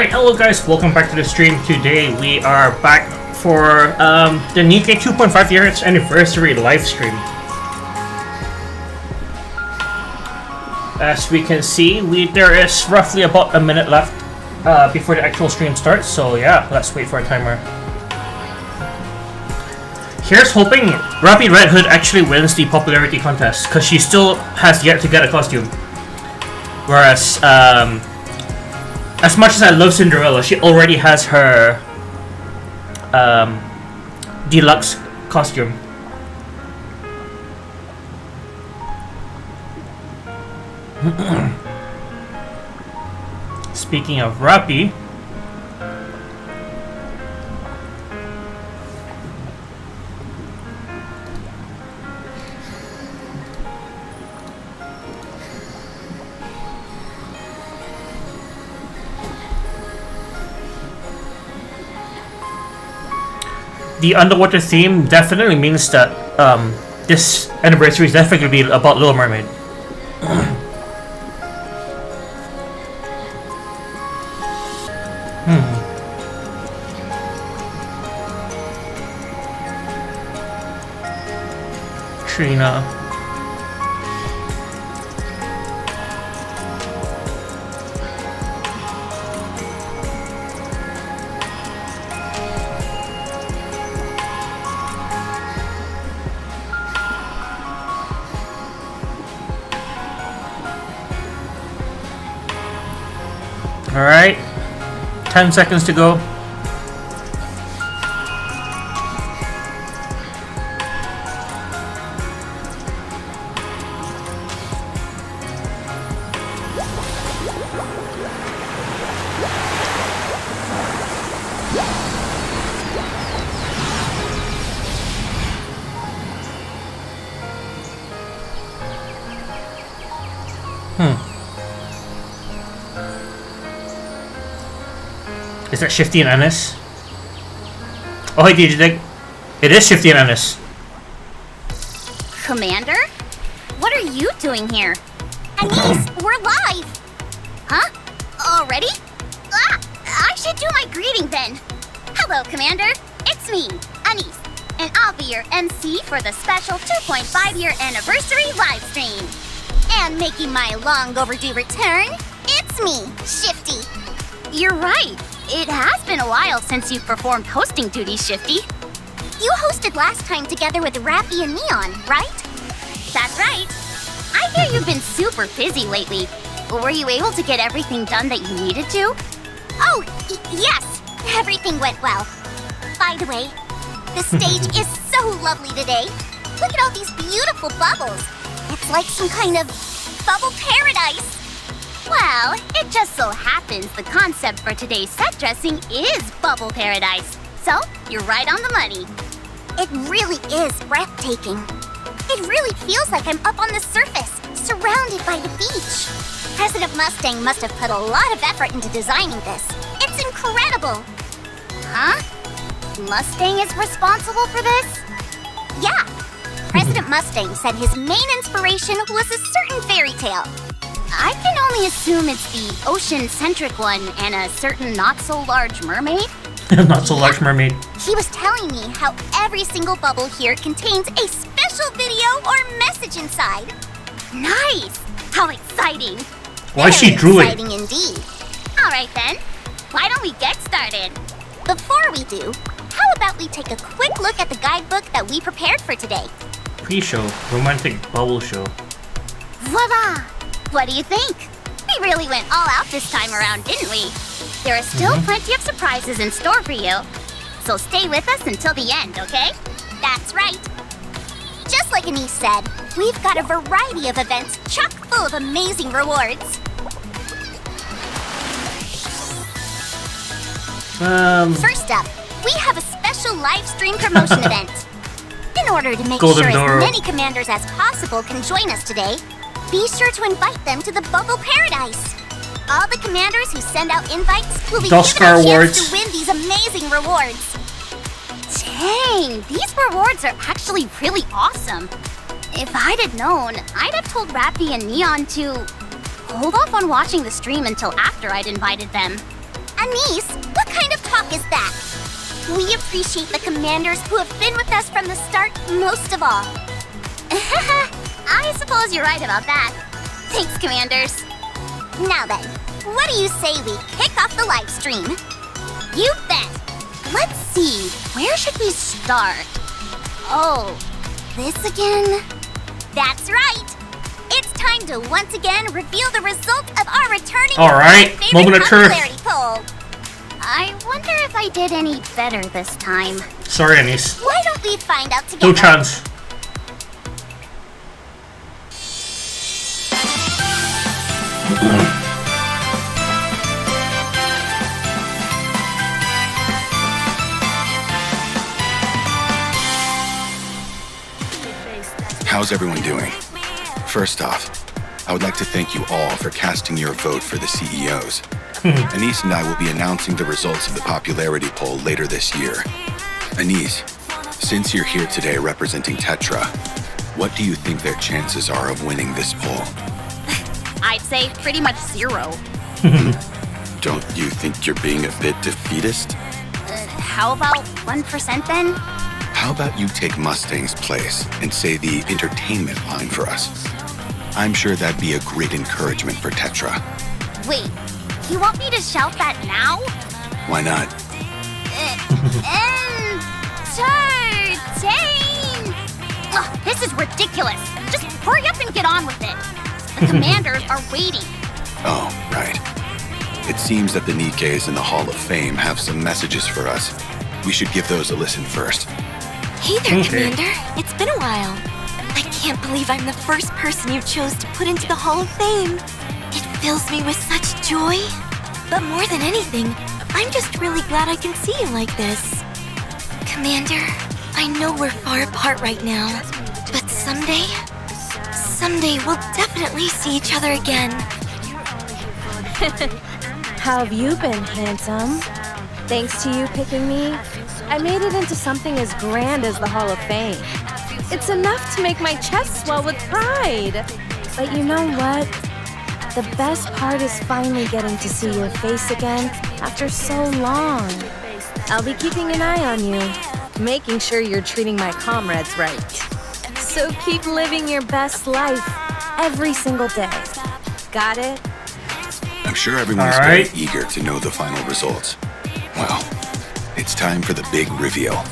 Alright, hello guys, welcome back to the stream. Today we are back for the Nikke 2.5 years anniversary live stream. As we can see, there is roughly about a minute left before the actual stream starts, so yeah, let's wait for a timer. Here's hoping Rappy Red Hood actually wins the popularity contest, because she still has yet to get a costume. Whereas, as much as I love Cinderella, she already has her deluxe costume. Speaking of Rappy, the underwater theme definitely means that this anniversary is definitely be about Little Mermaid. Trina. Alright, 10 seconds to go. Is that Shifty and Anis? Oh, hey, DJ. It is Shifty and Anis. Commander? What are you doing here? Anis, we're live! Huh? Already? Ah, I should do my greeting then. Hello, Commander. It's me, Anis, and I'll be your MC for the special 2.5-year anniversary live stream. And making my long overdue return, it's me, Shifty. You're right. It has been a while since you've performed hosting duties, Shifty. You hosted last time together with Rappy and Neon, right? That's right. I hear you've been super busy lately. Were you able to get everything done that you needed to? Oh, yes. Everything went well. By the way, the stage is so lovely today. Look at all these beautiful bubbles. It's like some kind of bubble paradise. Well, it just so happens the concept for today's set dressing is Bubble Paradise. So, you're right on the money. It really is breathtaking. It really feels like I'm up on the surface, surrounded by the beach. President Mustang must have put a lot of effort into designing this. It's incredible. Huh? Mustang is responsible for this? Yeah. President Mustang said his main inspiration was a certain fairy tale. I can only assume it's the ocean-centric one and a certain not-so-large mermaid. Not-so-large mermaid. He was telling me how every single bubble here contains a special video or message inside. Nice! How exciting! Why she drew it? Exciting indeed. All right then, why don't we get started? Before we do, how about we take a quick look at the guidebook that we prepared for today? Pre-show, romantic bubble show. Voila! What do you think? We really went all out this time around, didn't we? There are still plenty of surprises in store for you. So stay with us until the end, okay? That's right. Just like Anis said, we've got a variety of events chock full of amazing rewards. First up, we have a special live stream promotion event. In order to make Golden sure Door. as many commanders as possible can join us today, be sure to invite them to the Bubble Paradise. All the commanders who send out invites will be given a chance to win these amazing rewards. Dang, these rewards are actually really awesome. If I'd have known, I'd have told Rappy and Neon to hold off on watching the stream until after I'd invited them. Anise, what kind of talk is that? We appreciate the commanders who have been with us from the start most of all. I suppose you're right about that. Thanks, commanders. Now then, what do you say we kick off the live stream? You bet. Let's see, where should we start? Oh, this again? That's right. It's time to once again reveal the result of our returning Alright, favorite moment of truth. popularity poll. I wonder if I did any better this time. Sorry, Anise. Why don't we find out together? No chance. How's everyone doing? First off, I would like to thank you all for casting your vote for the CEOs. Anise and I will be announcing the results of the popularity poll later this year. Anise, since you're here today representing Tetra, what do you think their chances are of winning this poll? I'd say pretty much 0. Don't you think you're being a bit defeatist? How about 1% then? How about you take Mustang's place and say the entertainment line for us? I'm sure that'd be a great encouragement for Tetra. Wait, you want me to shout that now? Why not? Entertain! Ugh, this is ridiculous. Just hurry up and get on with it. The commanders are waiting. Oh, right. It seems that the Nikkeis in the Hall of Fame have some messages for us. We should give those a listen first. Hey there, Okay. Commander. It's been a while. I can't believe I'm the first person you chose to put into the Hall of Fame. It fills me with such joy. But more than anything, I'm just really glad I can see you like this. Commander, I know we're far apart right now, but someday we'll definitely see each other again. How have you been, handsome? Thanks to you picking me, I made it into something as grand as the Hall of Fame. It's enough to make my chest swell with pride. But you know what? The best part is finally getting to see your face again after so long. I'll be keeping an eye on you, making sure you're treating my comrades right. So keep living your best life every single day. Got it? I'm sure everyone's All very right. eager to know the final results. Well, it's time for the big reveal.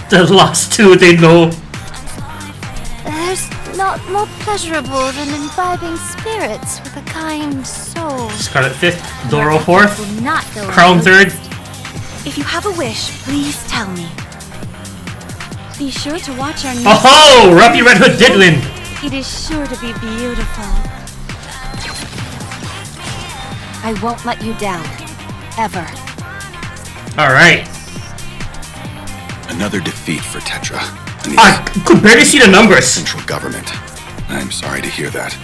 The last two they know. There's not more pleasurable than imbibing spirits with a kind soul. Scarlet 5th, Doro 4th, Will not go Crown unnoticed. 3rd. If you have a wish, please tell me. Be sure to watch our news. Oh, Rappy Red Hood did win. It is sure to be beautiful. I won't let you down. Ever. Alright. Another defeat for Tetra. And I the could barely see the numbers. central government. I'm sorry to hear that.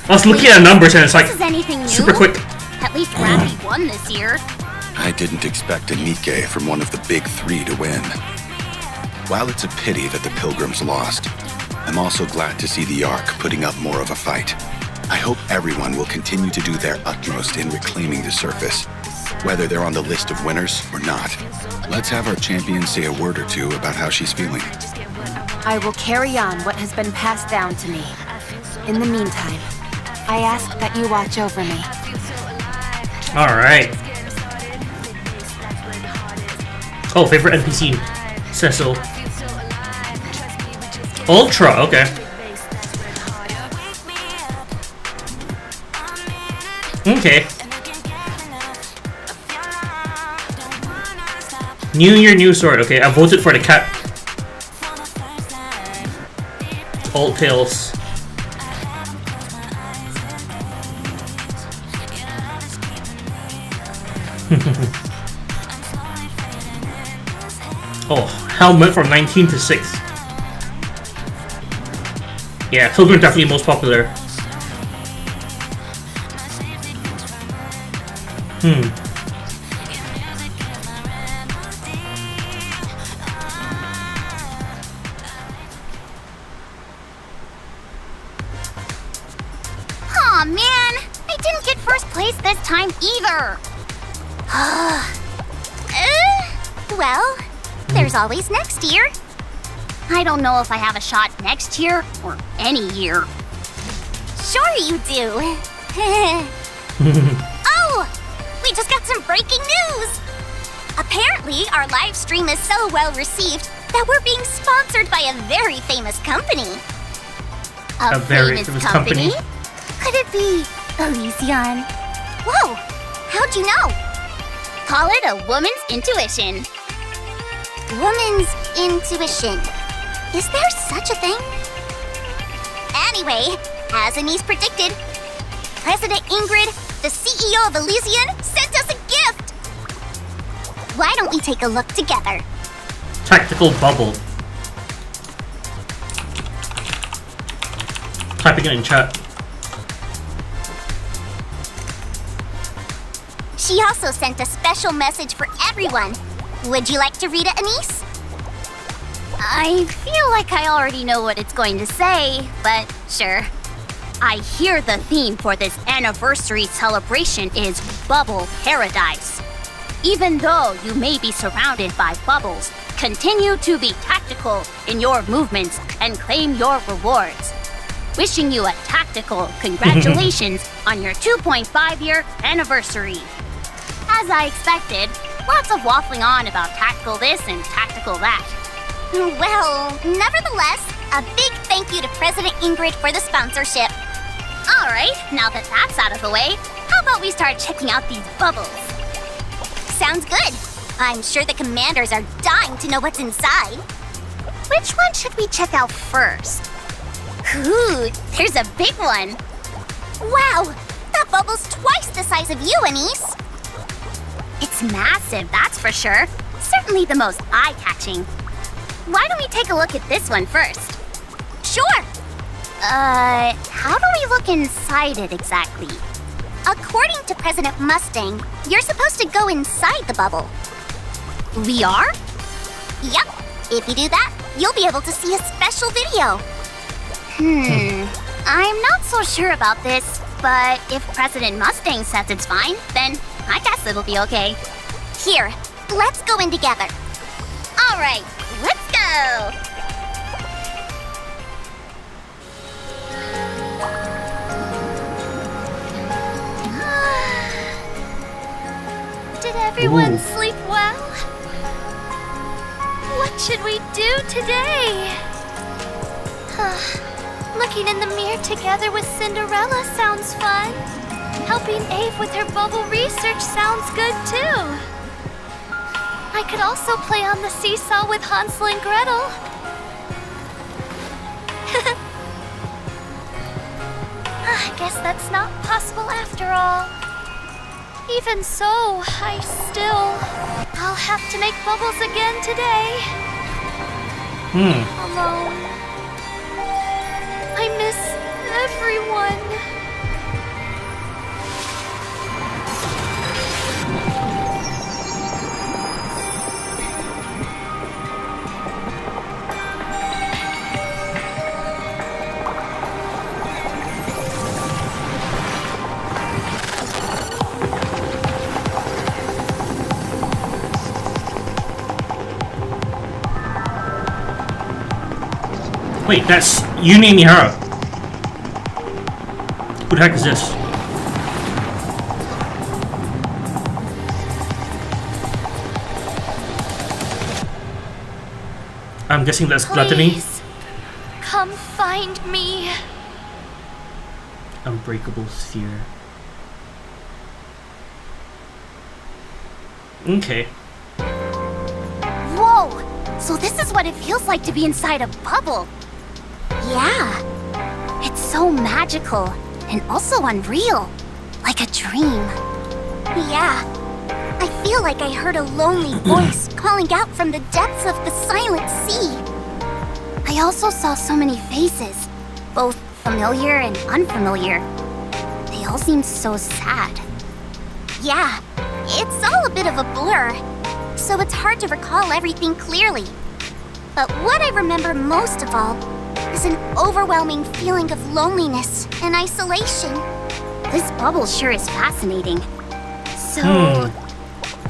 I was looking at the numbers and it's like This is anything new? super quick. At least Rappy won this year. I didn't expect a Nikkei from one of the big three to win. While it's a pity that the Pilgrims lost, I'm also glad to see the Ark putting up more of a fight. I hope everyone will continue to do their utmost in reclaiming the surface, whether they're on the list of winners or not. Let's have our champion say a word or two about how she's feeling. I will carry on what has been passed down to me. In the meantime, I ask that you watch over me. Alright. Oh, favorite NPC. Cecil. Ultra, okay. Okay. New year, new sword. Okay, I voted for the cat. Old pills. Oh, helmet from 19 to 6. Yeah, Pilgrim definitely most popular. Aw, man. I didn't get first place this time either. Well, there's always next year. I don't know if I have a shot next year or any year. Sure you do. Oh, we just got some breaking news. Apparently, our live stream is so well received that we're being sponsored by a very famous company. A very famous company? Could it be Elysion? Whoa, how'd you know? Call it a woman's intuition. Woman's intuition. Is there such a thing? Anyway, as Anise predicted, President Ingrid, the CEO of Elysion, sent us a gift. Why don't we take a look together? Tactical bubble. Typing it in chat. She also sent a special message for everyone. Would you like to read it, Anise? I feel like I already know what it's going to say, but sure. I hear the theme for this anniversary celebration is Bubble Paradise. Even though you may be surrounded by bubbles, continue to be tactical in your movements and claim your rewards. Wishing you a tactical congratulations on your 2.5-year anniversary. As I expected, lots of waffling on about tactical this and tactical that. Well, nevertheless, a big thank you to President Ingrid for the sponsorship. Alright, now that that's out of the way, how about we start checking out these bubbles? Sounds good. I'm sure the commanders are dying to know what's inside. Which one should we check out first? Ooh, there's a big one. Wow, that bubble's twice the size of you, Anise. It's massive, that's for sure. Certainly the most eye-catching. Why don't we take a look at this one first? Sure. How do we look inside it exactly? According to President Mustang, you're supposed to go inside the bubble. We are? Yep. If you do that, you'll be able to see a special video. I'm not so sure about this, but if President Mustang says it's fine, then I guess it'll be okay. Here, let's go in together. All right, let's go. Did everyone sleep well? What should we do today? Looking in the mirror together with Cinderella sounds fun. Helping Ave with her bubble research sounds good too. I could also play on the seesaw with Hansel and Gretel. I guess that's not possible after all. Even so, I'll have to make bubbles again today. Alone. I miss everyone. Wait, that's Yune Mihara. Who the heck is this? I'm guessing that's Gluttony. Please, come find me. Unbreakable sphere. Okay. Whoa! So this is what it feels like to be inside a bubble. Yeah. It's so magical and also unreal. Like a dream. Yeah. I feel like I heard a lonely voice calling out from the depths of the silent sea. I also saw so many faces, both familiar and unfamiliar. They all seemed so sad. Yeah, it's all a bit of a blur, so it's hard to recall everything clearly. But what I remember most of all is an overwhelming feeling of loneliness and isolation. This bubble sure is fascinating. So,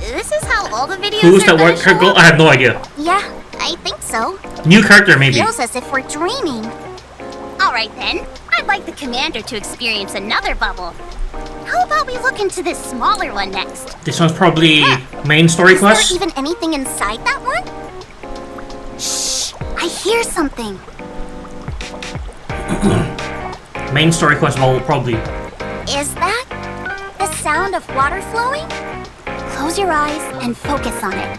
this is how all the videos Who's are that gonna white show girl? up? I have no idea. Yeah, I think so. New character, maybe. Feels as if we're dreaming. Alright then, I'd like the commander to experience another bubble. How about we look into this smaller one next? This one's probably main story Is there quest. even anything inside that one? Shh! I hear something. Main story quest bubble, probably. Is that the sound of water flowing? Close your eyes and focus on it.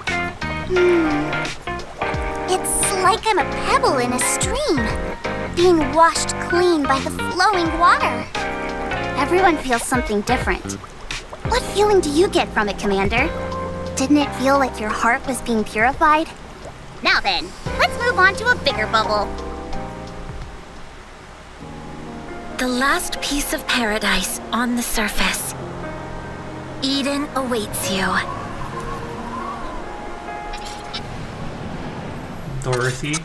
It's like I'm a pebble in a stream, being washed clean by the flowing water. Everyone feels something different. What feeling do you get from it, Commander? Didn't it feel like your heart was being purified? Now then, let's move on to a bigger bubble. The last piece of paradise on the surface. Eden awaits you. Dorothy.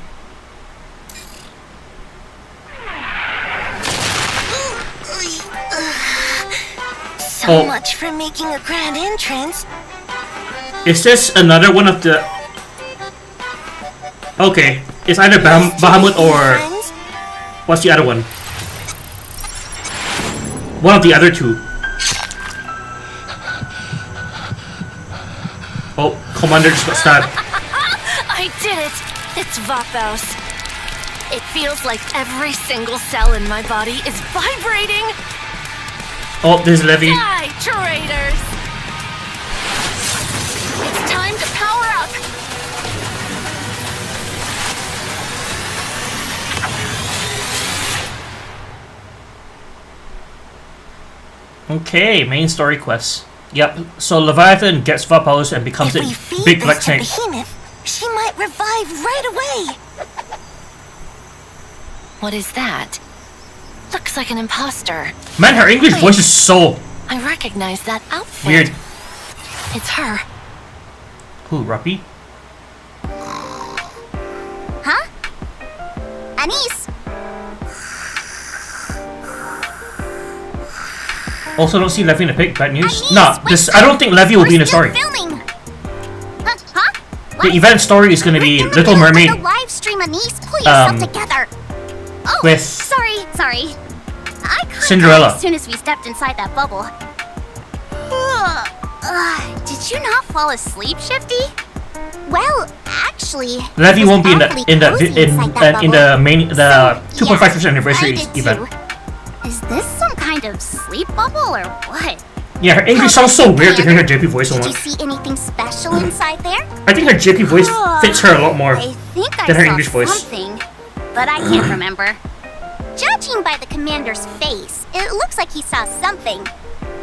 So much for making a grand entrance. Is this another one of the... Okay, it's either Bahamut or... Friends? What's the other one? One of the other two. Oh, Commander just got stabbed. I did it! It's Vathos. It feels like every single cell in my body is vibrating. Oh, there's Levy. Die, traitors! It's time to power up! Okay, main story quest. Yep, so Leviathan gets Vapo's and becomes a If we feed big this black to snake. Behemoth, she might revive right away. What is that? Looks like an imposter. Man, her English Wait. voice is so I recognize that outfit. weird. It's her. Who, Ruppy? Huh? Anise! Also, don't see Levy in the pic. Bad news. Anise, Nah, wait, this. I don't think Levy will be in the We're still story. filming. Huh? The event story is gonna be We're in the Little middle of Mermaid the live stream, Anise. Pull yourself together. Oh, with sorry. I caught Cinderella. that as soon as we stepped inside that bubble. Did you not fall asleep, Shifty? Well, actually, Levy it was won't be in the awfully in the cozy inside that in bubble. the main the So, 2.5th yeah, anniversary I did event. too. Is this some kind of sleep bubble or what? Yeah, her English How sounds so about you, weird to hear her Commander? JP voice on Did you one. see anything special inside there? I think her JP voice fits her a lot more. I think I than her saw English voice. something, but I can't remember. Judging by the commander's face, it looks like he saw something.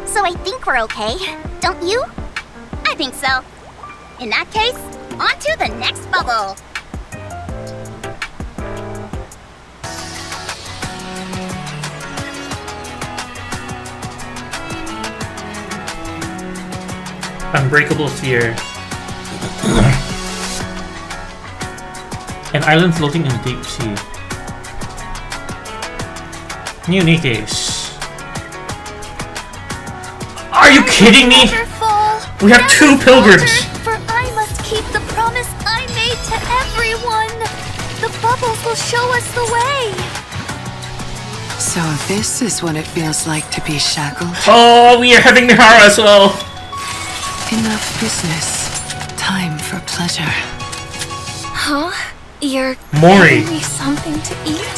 So I think we're okay, don't you? I think so. In that case, on to the next bubble. Unbreakable sphere. An island floating in the deep sea. New Nikes. Are you kidding me? We have two pilgrims. For I must keep the promise I made to everyone. The bubbles will show us the way. So this is what it feels like to be shackled. Oh, we are having Mihara as well. Enough business. Time for pleasure. Huh? You're Mori. giving me something to eat?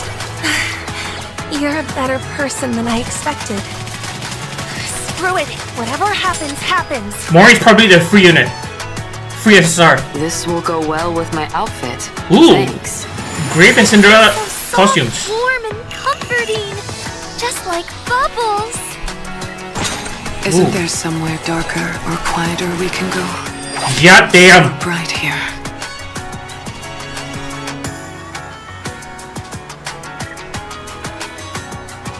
You're a better person than I expected. Screw it. Whatever happens, happens. Mori's probably the free unit. Free SSR. This will go well with my outfit. Ooh. Thanks. Grape and Cinderella So soft, costumes. warm and comforting. Just like bubbles. Isn't Ooh. there somewhere darker or quieter we can go? Yeah, damn. Bright here.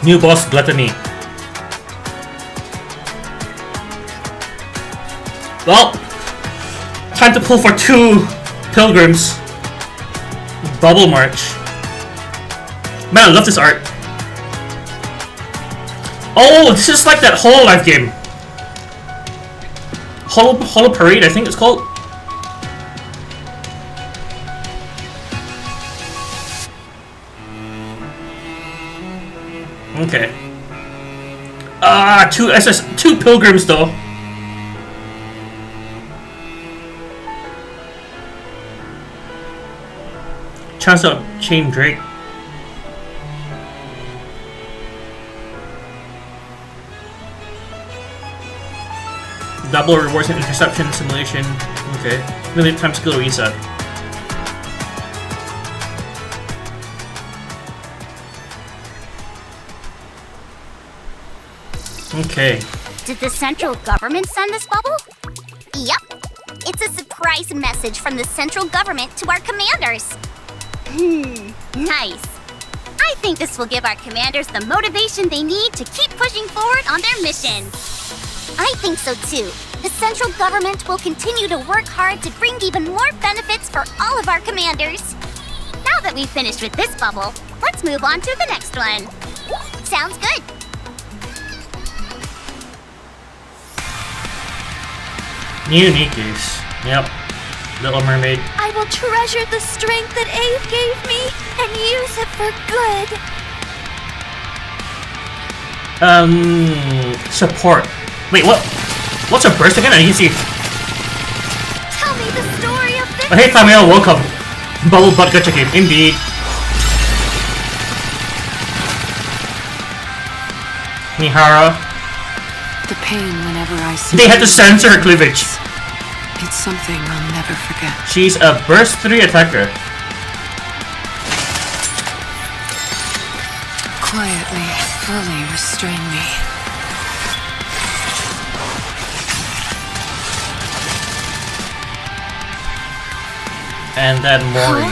New boss Gluttony. Well, time to pull for two pilgrims. Bubble March. Man, I love this art. Oh, this is like that Hololive game. Holo Parade, I think it's called. Okay. Two pilgrims though. Chance to chain Drake. Double rewards and interception simulation. Okay. Limited time skill reset. Okay. Did the central government send this bubble? Yep. It's a surprise message from the central government to our commanders. Nice. I think this will give our commanders the motivation they need to keep pushing forward on their mission. I think so too. The central government will continue to work hard to bring even more benefits for all of our commanders. Now that we've finished with this bubble, let's move on to the next one. Sounds good. New Nikis. Yep. Little Mermaid. I will treasure the strength that Ave gave me and use it for good. Support. Wait, what? What's a burst again? I didn't see. Tell me the story of this. Oh, hey, Tamil, welcome. Bubble Butt Gacha game, indeed. Mihara. The pain whenever I see. They had to censor her cleavage. It's something I'll never forget. She's a burst 3 attacker. Quietly, fully restrain me. And then Mori.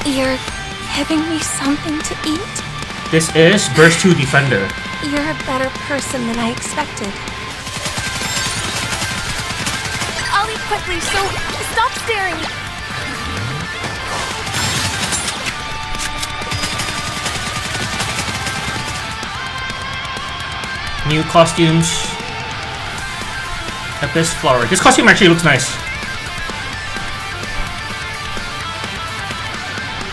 You're giving me something to eat? This is burst 2 defender. You're a better person than I expected. I'll eat quickly, so stop staring. New costumes. Abyss Flower. This costume actually looks nice.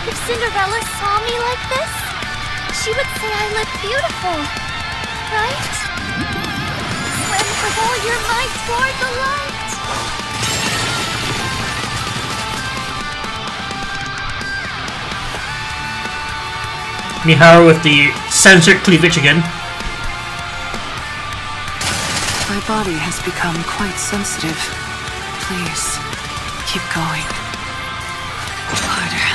If Cinderella saw me like this, she would say I look beautiful, right? Swim with all your might toward the light. Miharu with the censored cleavage again. My body has become quite sensitive. Please, keep going. Harder.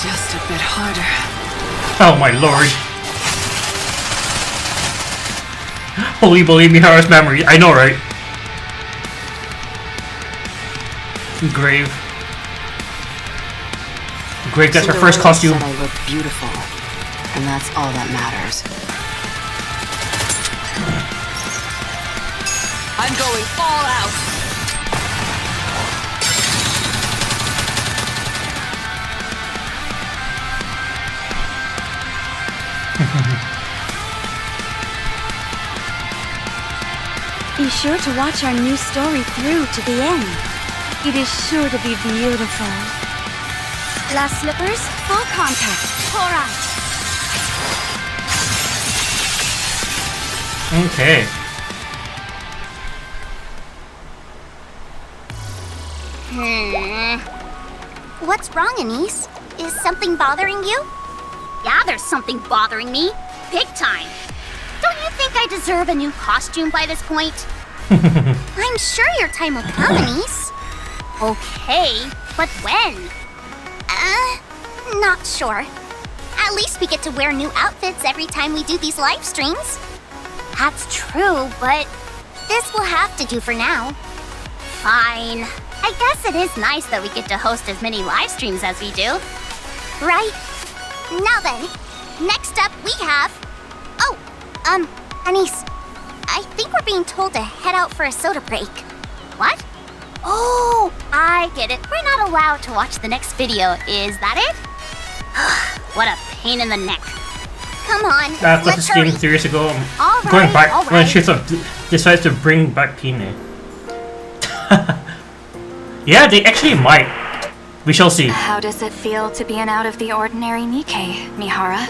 Just a bit harder. Oh my lord. Holy believe Miharu's memory. I know, right? Grave. Grave gets her first costume. Said I look beautiful, and that's all that matters. I'm going all out. Be sure to watch our new story through to the end. It is sure to be beautiful. Glass slippers, full contact. Alright. Okay. What's wrong, Anise? Is something bothering you? Yeah, there's something bothering me. Big time. Don't you think I deserve a new costume by this point? I'm sure your time will come, Anise. Okay, but when? Not sure. At least we get to wear new outfits every time we do these live streams. That's true, but this will have to do for now. Fine. I guess it is nice that we get to host as many live streams as we do. Right? Now then, next up we have... Oh, Anise, I think we're being told to head out for a soda break. What? Oh, I get it. We're not allowed to watch the next video, is that it? What a pain in the neck. Come on, Got let's this game hurry. 3 years ago. All Going right, back all when right. she decides to bring back Pine. Yeah, they actually might. We shall see. How does it feel to be an out-of-the-ordinary Nikkei, Mihara?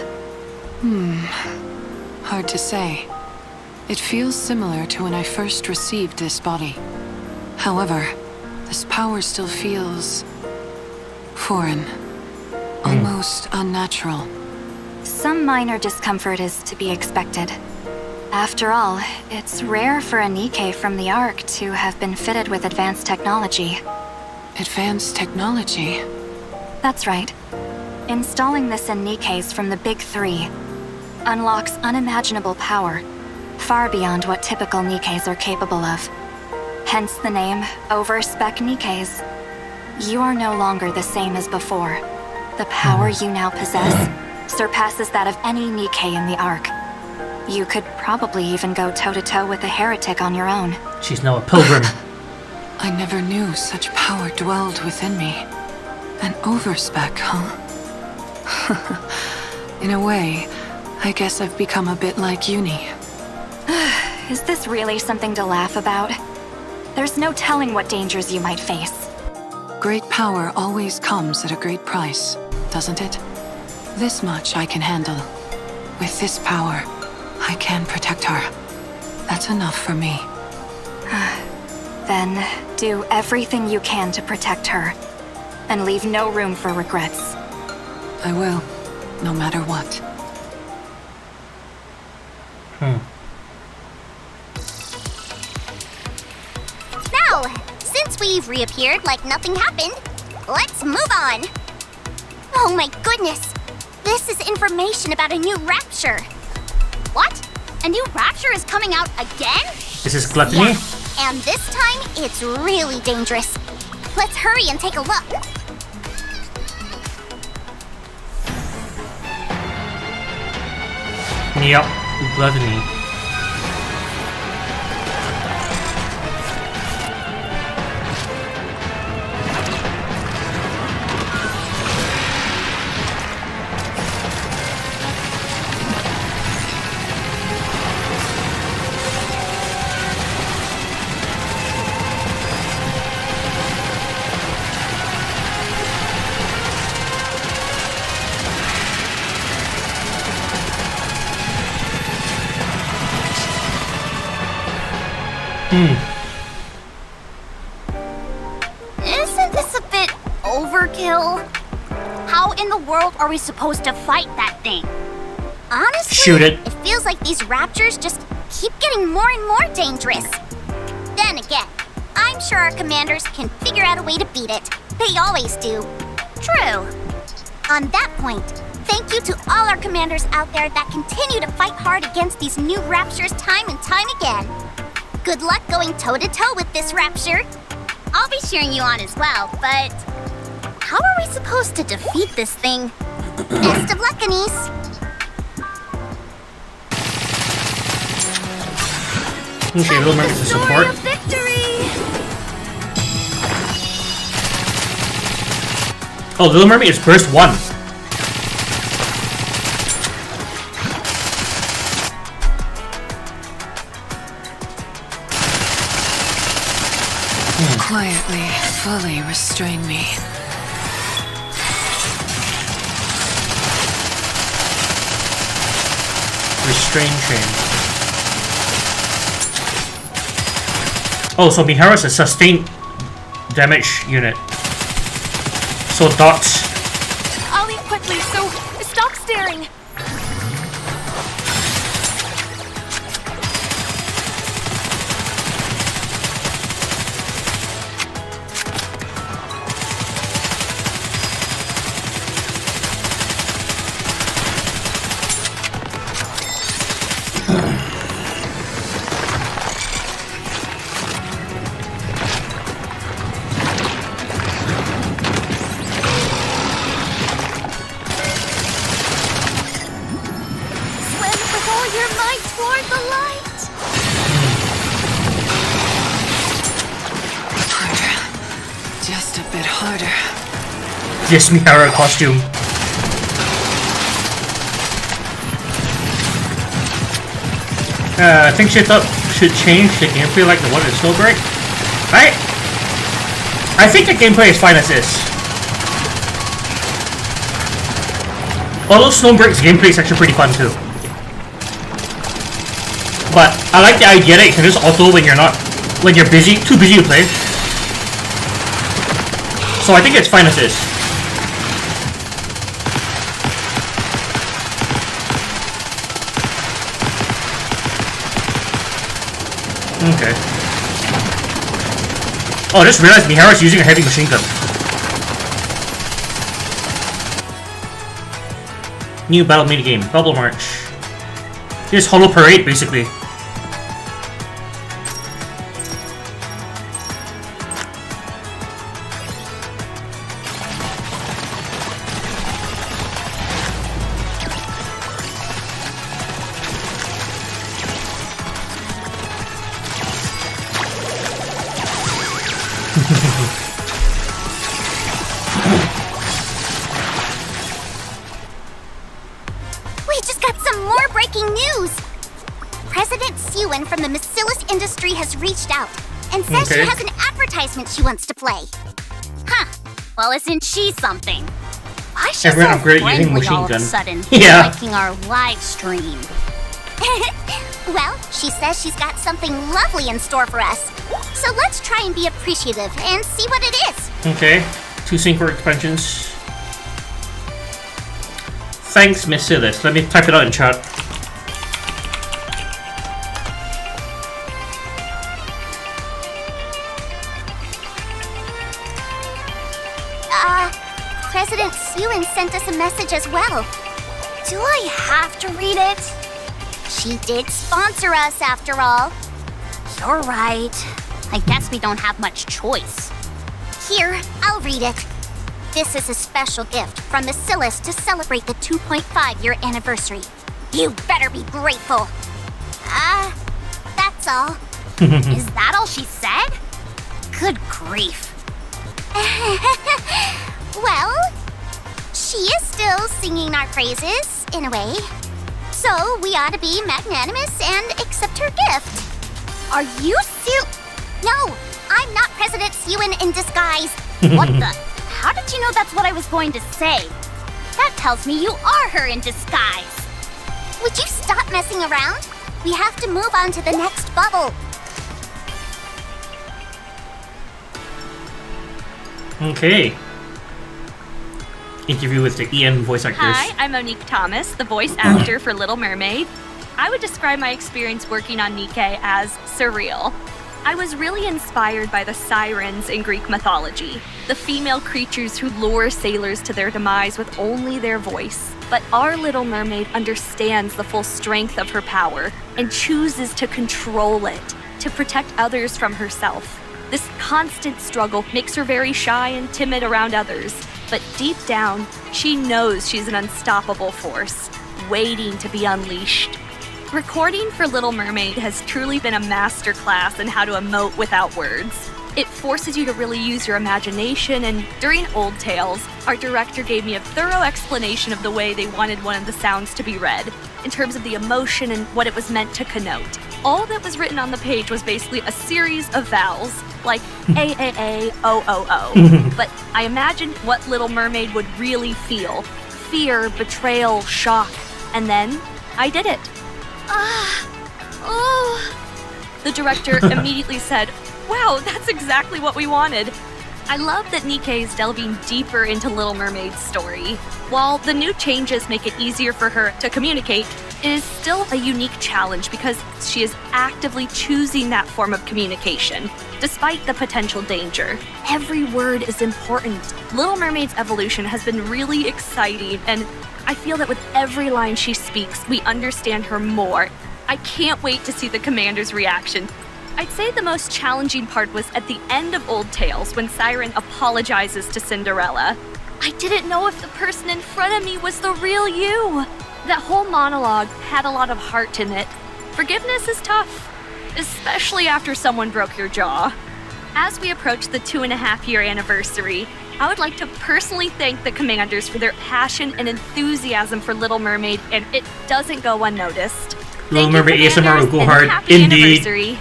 Hard to say. It feels similar to when I first received this body. However, this power still feels foreign, almost unnatural. Some minor discomfort is to be expected. After all, it's rare for a Nikkei from the Ark to have been fitted with advanced technology. Advanced technology? That's right. Installing this in Nikkeis from the Big Three unlocks unimaginable power, far beyond what typical Nikkeis are capable of. Hence the name Overspec Nikkeis. You are no longer the same as before. The power you now possess surpasses that of any Nikkei in the Ark. You could probably even go toe-to-toe with a heretic on your own. She's now a pilgrim. I never knew such power dwelled within me. An overspec, huh? In a way, I guess I've become a bit like Uni. Is this really something to laugh about? There's no telling what dangers you might face. Great power always comes at a great price, doesn't it? This much I can handle. With this power, I can protect her. That's enough for me. Then do everything you can to protect her, and leave no room for regrets. I will, no matter what. Now, since we've reappeared like nothing happened, let's move on. Oh my goodness! This is information about a new rapture. What? A new rapture is coming out again? This is Gluttony. Yeah, and this time it's really dangerous. Let's hurry and take a look. Yep, Gluttony. Isn't this a bit overkill? How in the world are we supposed to fight that thing? Honestly, Shoot it. It feels like these raptors just keep getting more and more dangerous. Then again, I'm sure our commanders can figure out a way to beat it. They always do. True. On that point, thank you to all our commanders out there that continue to fight hard against these new raptures time and time again. Good luck going toe-to-toe with this rapture. I'll be cheering you on as well, but how are we supposed to defeat this thing? Best of luck, Anise. Okay, Little Mermaid to support. Victory! Oh, Little Mermaid is burst 1. Quietly, fully restrain me. Restrain chain. Oh, so Mihara's a sustained damage unit. So dots. I'll leave quickly, so stop staring. Swim with all your might toward the light. Harder. Just a bit harder. Yes, Mihara costume. I think should change the gameplay like the one in Snowbreak. I think the gameplay is fine as is. Although Snowbreak's gameplay is actually pretty fun too. But I like the idea that you can just auto when you're too busy to play. So I think it's fine as is. Okay. Oh, I just realized Mihara's using a heavy machine gun. New battle minigame, Bubble March. Here's Hollow Parade, basically. We just got some more breaking news! President Sewin from the Macillus industry has reached out and says she has an advertisement she wants to play. Huh. Well, isn't she something? Why she's Everyone so upgrade using friendly machine all of a gun. sudden, Yeah. liking our live stream. Well, she says she's got something lovely in store for us. So let's try and be appreciative and see what it is. Okay. 2 synchro expansions. Thanks, Miss Silas. Let me type it out in chat. President Sewin sent us a message as well. Do I have to read it? She did sponsor us, after all. You're right. I guess we don't have much choice. Here, I'll read it. This is a special gift from Macillus to celebrate the 2.5-year anniversary. You better be grateful. That's all. Is that all she said? Good grief. Well, she is still singing our praises, in a way. So we ought to be magnanimous and accept her gift. Are you No, I'm not President Sewin in disguise. What the? How did you know that's what I was going to say? That tells me you are her in disguise. Would you stop messing around? We have to move on to the next bubble. Okay. Interview with the EN voice actors. Hi, I'm Monique Thomas, the voice actor for Little Mermaid. I would describe my experience working on Nike as surreal. I was really inspired by the sirens in Greek mythology, the female creatures who lure sailors to their demise with only their voice. But our Little Mermaid understands the full strength of her power and chooses to control it, to protect others from herself. This constant struggle makes her very shy and timid around others, but deep down, she knows she's an unstoppable force, waiting to be unleashed. Recording for Little Mermaid has truly been a masterclass in how to emote without words. It forces you to really use your imagination, and during Old Tales, our director gave me a thorough explanation of the way they wanted one of the sounds to be read, in terms of the emotion and what it was meant to connote. All that was written on the page was basically a series of vowels, like A, O, O, O. But I imagined what Little Mermaid would really feel. Fear, betrayal, shock. And then, I did it. The director immediately said, "Wow, that's exactly what we wanted." I love that Nike is delving deeper into Little Mermaid's story. While the new changes make it easier for her to communicate, it is still a unique challenge because she is actively choosing that form of communication, despite the potential danger. Every word is important. Little Mermaid's evolution has been really exciting, and I feel that with every line she speaks, we understand her more. I can't wait to see the commander's reaction. I'd say the most challenging part was at the end of Old Tales when Siren apologizes to Cinderella. I didn't know if the person in front of me was the real you. That whole monologue had a lot of heart in it. Forgiveness is tough, especially after someone broke your jaw. As we approach the 2.5-year anniversary, I would like to personally thank the commanders for their passion and enthusiasm for Little Mermaid, and it doesn't go unnoticed. Little Thank you, Mermaid ASMR Commanders, will go and hard. happy Indeed. anniversary.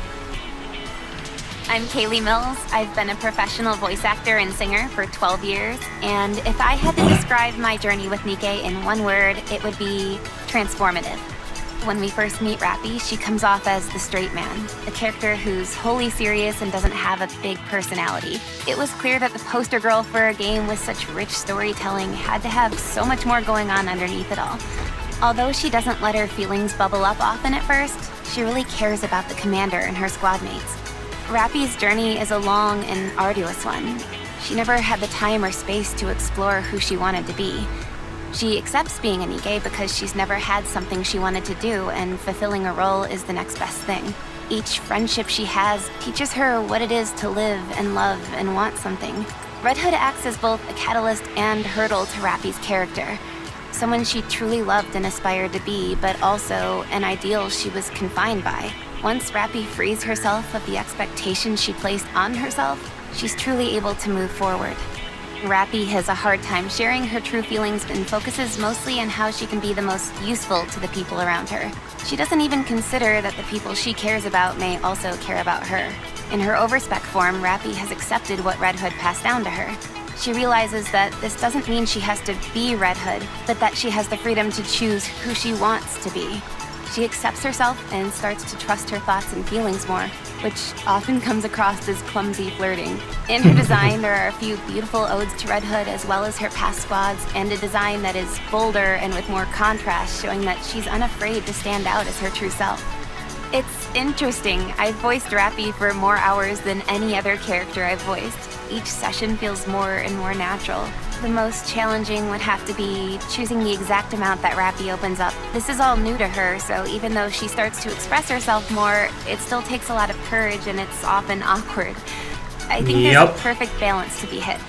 I'm Kaylee Mills. I've been a professional voice actor and singer for 12 years, and if I had to describe my journey with Nikke in one word, it would be transformative. When we first meet Rappy, she comes off as the straight man, a character who's wholly serious and doesn't have a big personality. It was clear that the poster girl for a game with such rich storytelling had to have so much more going on underneath it all. Although she doesn't let her feelings bubble up often at first, she really cares about the commander and her squad mates. Rappy's journey is a long and arduous one. She never had the time or space to explore who she wanted to be. She accepts being a Nikke because she's never had something she wanted to do, and fulfilling a role is the next best thing. Each friendship she has teaches her what it is to live and love and want something. Red Hood acts as both a catalyst and hurdle to Rappy's character. Someone she truly loved and aspired to be, but also an ideal she was confined by. Once Rappy frees herself of the expectations she placed on herself, she's truly able to move forward. Rappy has a hard time sharing her true feelings and focuses mostly on how she can be the most useful to the people around her. She doesn't even consider that the people she cares about may also care about her. In her overspec form, Rappy has accepted what Red Hood passed down to her. She realizes that this doesn't mean she has to be Red Hood, but that she has the freedom to choose who she wants to be. She accepts herself and starts to trust her thoughts and feelings more, which often comes across as clumsy flirting. In her design, there are a few beautiful odes to Red Hood as well as her past squads, and a design that is bolder and with more contrast, showing that she's unafraid to stand out as her true self. It's interesting. I've voiced Rappy for more hours than any other character I've voiced. Each session feels more and more natural. The most challenging would have to be choosing the exact amount that Rappy opens up. This is all new to her, so even though she starts to express herself more, it still takes a lot of courage and it's often awkward. I think there's a perfect balance to be hit.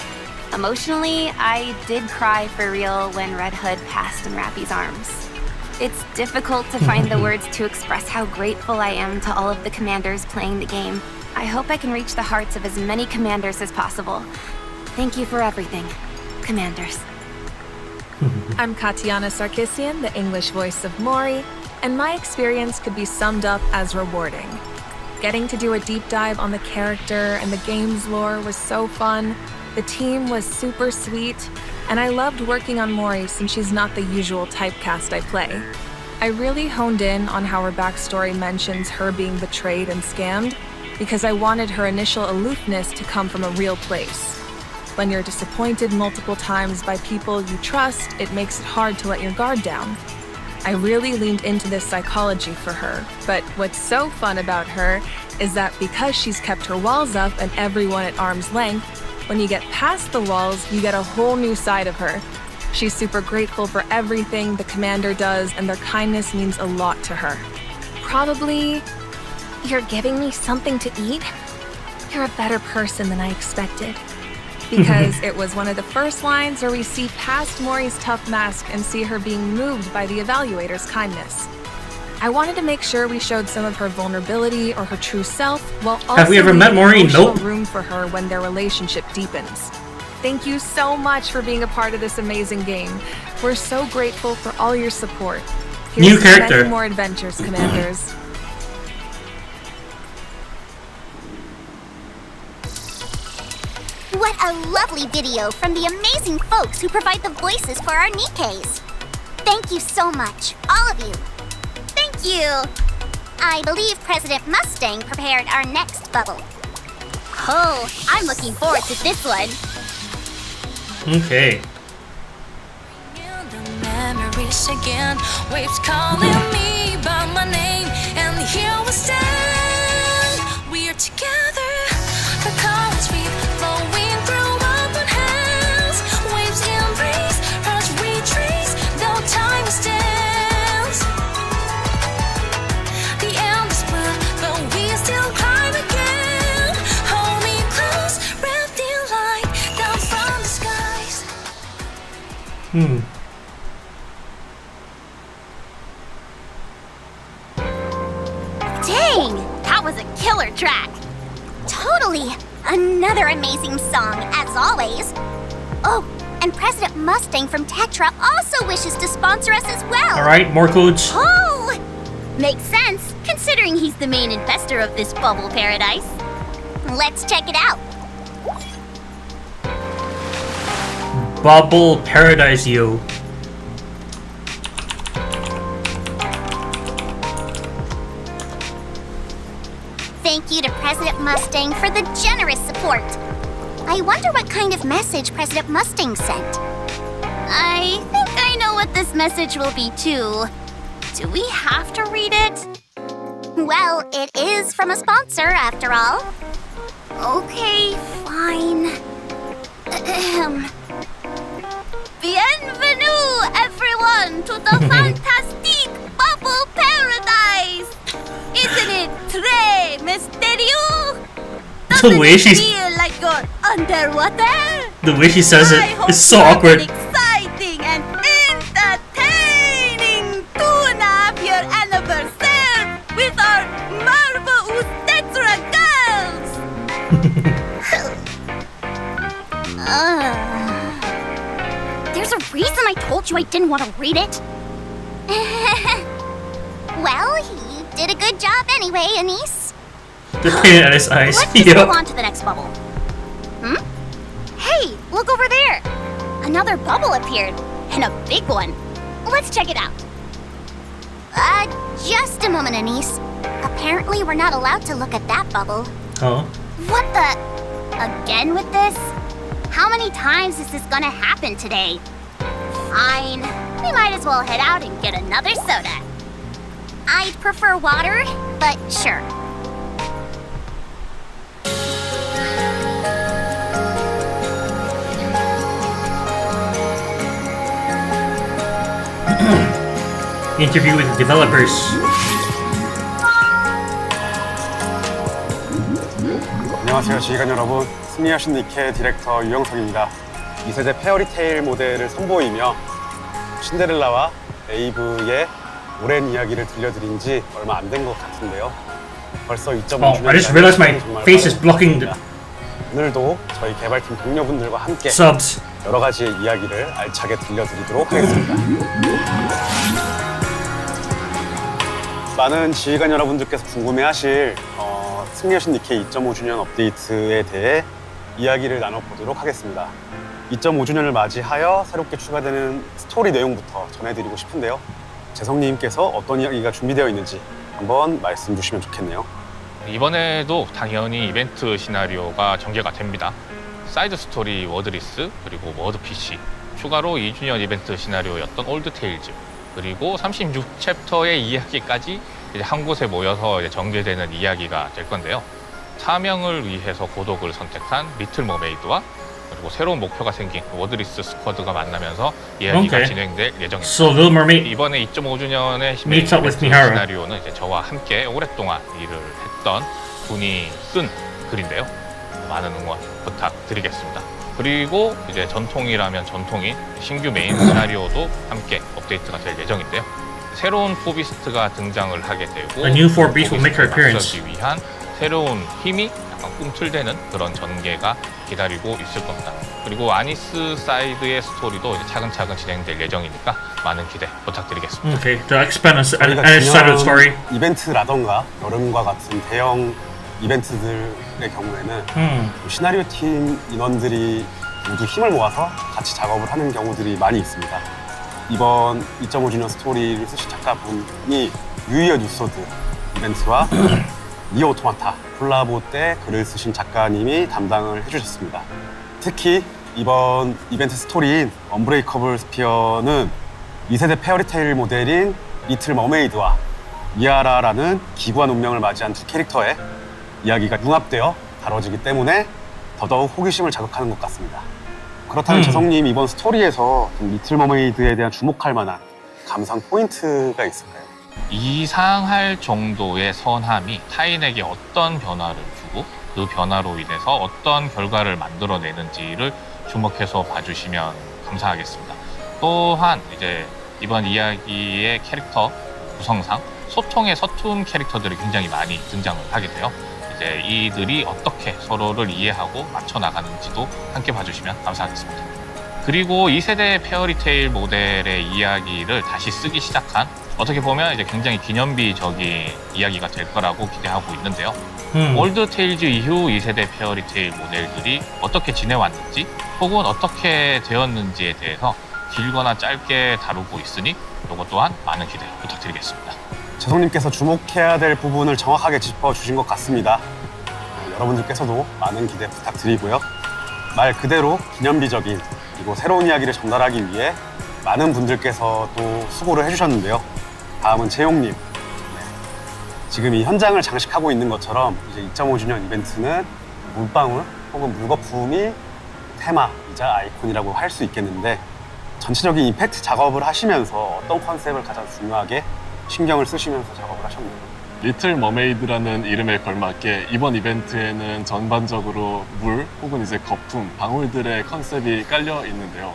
Emotionally, I did cry for real when Red Hood passed in Rappy's arms. It's difficult to find the words to express how grateful I am to all of the commanders playing the game. I hope I can reach the hearts of as many commanders as possible. Thank you for everything, commanders. I'm Katiana Sarkissian, the English voice of Mori, and my experience could be summed up as rewarding. Getting to do a deep dive on the character and the game's lore was so fun. The team was super sweet, and I loved working on Mori since she's not the usual typecast I play. I really honed in on how her backstory mentions her being betrayed and scammed, because I wanted her initial aloofness to come from a real place. When you're disappointed multiple times by people you trust, it makes it hard to let your guard down. I really leaned into this psychology for her, but what's so fun about her is that because she's kept her walls up and everyone at arm's length, when you get past the walls, you get a whole new side of her. She's super grateful for everything the commander does, and their kindness means a lot to her. Probably, "You're giving me something to eat? You're a better person than I expected." Because it was one of the first lines where we see past Mori's tough mask and see her being moved by the evaluator's kindness. I wanted to make sure we showed some of her vulnerability or her true self, while also Have we ever met Mori? emotional Nope. room for her when their relationship deepens. Thank you so much for being a part of this amazing game. We're so grateful for all your support. Here's New to character. many more adventures, commanders. What a lovely video from the amazing folks who provide the voices for our Nikkes. Thank you so much, all of you. Thank you. I believe President Mustang prepared our next bubble. Oh, I'm looking forward to this one. Okay. The memories again, waves calling me by my name, and here we stand. We are together. The colors we flowing through open hands. Waves embrace, rush retrace, though time stands. The end is blue, but we still climb again. Hold me close, wrapped in light down from the skies. Dang, that was a killer track. Totally. Another amazing song, as always. Oh, and President Mustang from Tetra also wishes to sponsor us as well. Alright, more codes. Oh, Makes sense, considering he's the main investor of this bubble paradise. Let's check it out. Bubble Paradise, yo. Thank you to President Mustang for the generous support. I wonder what kind of message President Mustang sent. I think I know what this message will be too. Do we have to read it? Well, it is from a sponsor after all. Okay, fine. Ahem. Bienvenue, everyone, to the fantastic bubble paradise! Isn't it très mystérieux? The way she's Feel like you're underwater? the way she says I it hope is so you have awkward. an exciting and entertaining two-and-a-half-year anniversary with our marvelous Tetra girls. There's a reason I told you I didn't want to read it. Well, you did a good job anyway, Anise. The pain at his eyes. Let's just Yep. move on to the next bubble. Hmm? Hey, look over there. Another bubble appeared, and a big one. Let's check it out. Just a moment, Anise. Apparently, we're not allowed to look at that bubble. Oh. What the? Again with this? How many times is this gonna happen today? Fine. We might as well head out and get another soda. I'd prefer water, but sure. Interview with the developers. 안녕하세요 지휘관 여러분, 승리하신 니케 디렉터 유영석입니다. 2세대 페어리테일 모델을 선보이며 신데렐라와 에이브의 오랜 이야기를 들려드린 지 얼마 안 된 것 같은데요. 벌써 2.5주년 Oh, I just realized my face is blocking the 오늘도 저희 개발팀 동료분들과 함께 subs. 여러 가지의 이야기를 알차게 들려드리도록 하겠습니다. 많은 지휘관 여러분들께서 궁금해하실 승리하신 니케 2.5주년 업데이트에 대해 이야기를 나눠보도록 하겠습니다. 2.5주년을 맞이하여 새롭게 추가되는 스토리 내용부터 전해드리고 싶은데요. 재성님께서 어떤 이야기가 준비되어 있는지 한번 말씀 주시면 좋겠네요. 이번에도 당연히 이벤트 시나리오가 전개가 됩니다. 사이드 스토리 워드리스, 그리고 워드 PC, 추가로 2주년 이벤트 시나리오였던 올드 테일즈, 그리고 36챕터의 이야기까지 이제 한 곳에 모여서 이제 전개되는 이야기가 될 건데요. 사명을 위해서 고독을 선택한 리틀 머메이드와 그리고 새로운 목표가 생긴 워드리스 스쿼드가 만나면서 이야기가 Okay. 진행될 예정입니다. So Little Mermaid 이번에 2.5주년의 meets up with Mihara. 시나리오는 이제 저와 함께 오랫동안 일을 했던 분이 쓴 글인데요. 많은 응원 부탁드리겠습니다. 그리고 이제 전통이라면 전통인 신규 메인 시나리오도 함께 업데이트가 될 예정인데요. 새로운 포비스트가 등장을 하게 되고 A new four beast will make her appearance. 맞서기 위한 새로운 힘이 약간 꿈틀대는 그런 전개가 기다리고 있을 겁니다. 그리고 아니스 사이드의 스토리도 이제 차근차근 진행될 예정이니까 많은 기대 부탁드리겠습니다. Okay, to expand on 저희가 an side of the story. 이벤트라던가 여름과 같은 대형 이벤트들의 경우에는 시나리오 팀 인원들이 모두 힘을 모아서 같이 작업을 하는 경우들이 많이 있습니다. 이번 2.5주년 스토리를 쓰신 작가분이 유이어 뉴소드 이벤트와 니어 오토마타 콜라보 때 글을 쓰신 작가님이 담당을 해주셨습니다. 특히 이번 이벤트 스토리인 언브레이커블 스피어는 2세대 페어리테일 모델인 리틀 머메이드와 미아라라는 기구한 운명을 맞이한 두 캐릭터의 이야기가 융합되어 다뤄지기 때문에 더더욱 호기심을 자극하는 것 같습니다. 그렇다면 재성님, 이번 스토리에서 좀 리틀 머메이드에 대한 주목할 만한 감상 포인트가 있을까요? 이상할 정도의 선함이 타인에게 어떤 변화를 주고 그 변화로 인해서 어떤 결과를 만들어내는지를 주목해서 봐주시면 감사하겠습니다. 또한 이제 이번 이야기의 캐릭터 구성상 소통에 서툰 캐릭터들이 굉장히 많이 등장을 하게 돼요. 이제 이들이 어떻게 서로를 이해하고 맞춰 나가는지도 함께 봐주시면 감사하겠습니다. 그리고 2세대 페어리테일 모델의 이야기를 다시 쓰기 시작한 어떻게 보면 이제 굉장히 기념비적인 이야기가 될 거라고 기대하고 있는데요. 올드 테일즈 이후 2세대 페어리테일 모델들이 어떻게 지내왔는지 혹은 어떻게 되었는지에 대해서 길거나 짧게 다루고 있으니 이것 또한 많은 기대 부탁드리겠습니다. 재성님께서 주목해야 될 부분을 정확하게 짚어주신 것 같습니다. 여러분들께서도 많은 기대 부탁드리고요. 말 그대로 기념비적인 그리고 새로운 이야기를 전달하기 위해 많은 분들께서 또 수고를 해주셨는데요. 다음은 재용님. 지금 이 현장을 장식하고 있는 것처럼 이제 2.5주년 이벤트는 물방울 혹은 물거품이 테마이자 아이콘이라고 할 수 있겠는데 전체적인 이펙트 작업을 하시면서 어떤 컨셉을 가장 중요하게 신경을 쓰시면서 작업을 하셨나요? 리틀 머메이드라는 이름에 걸맞게 이번 이벤트에는 전반적으로 물 혹은 이제 거품, 방울들의 컨셉이 깔려 있는데요.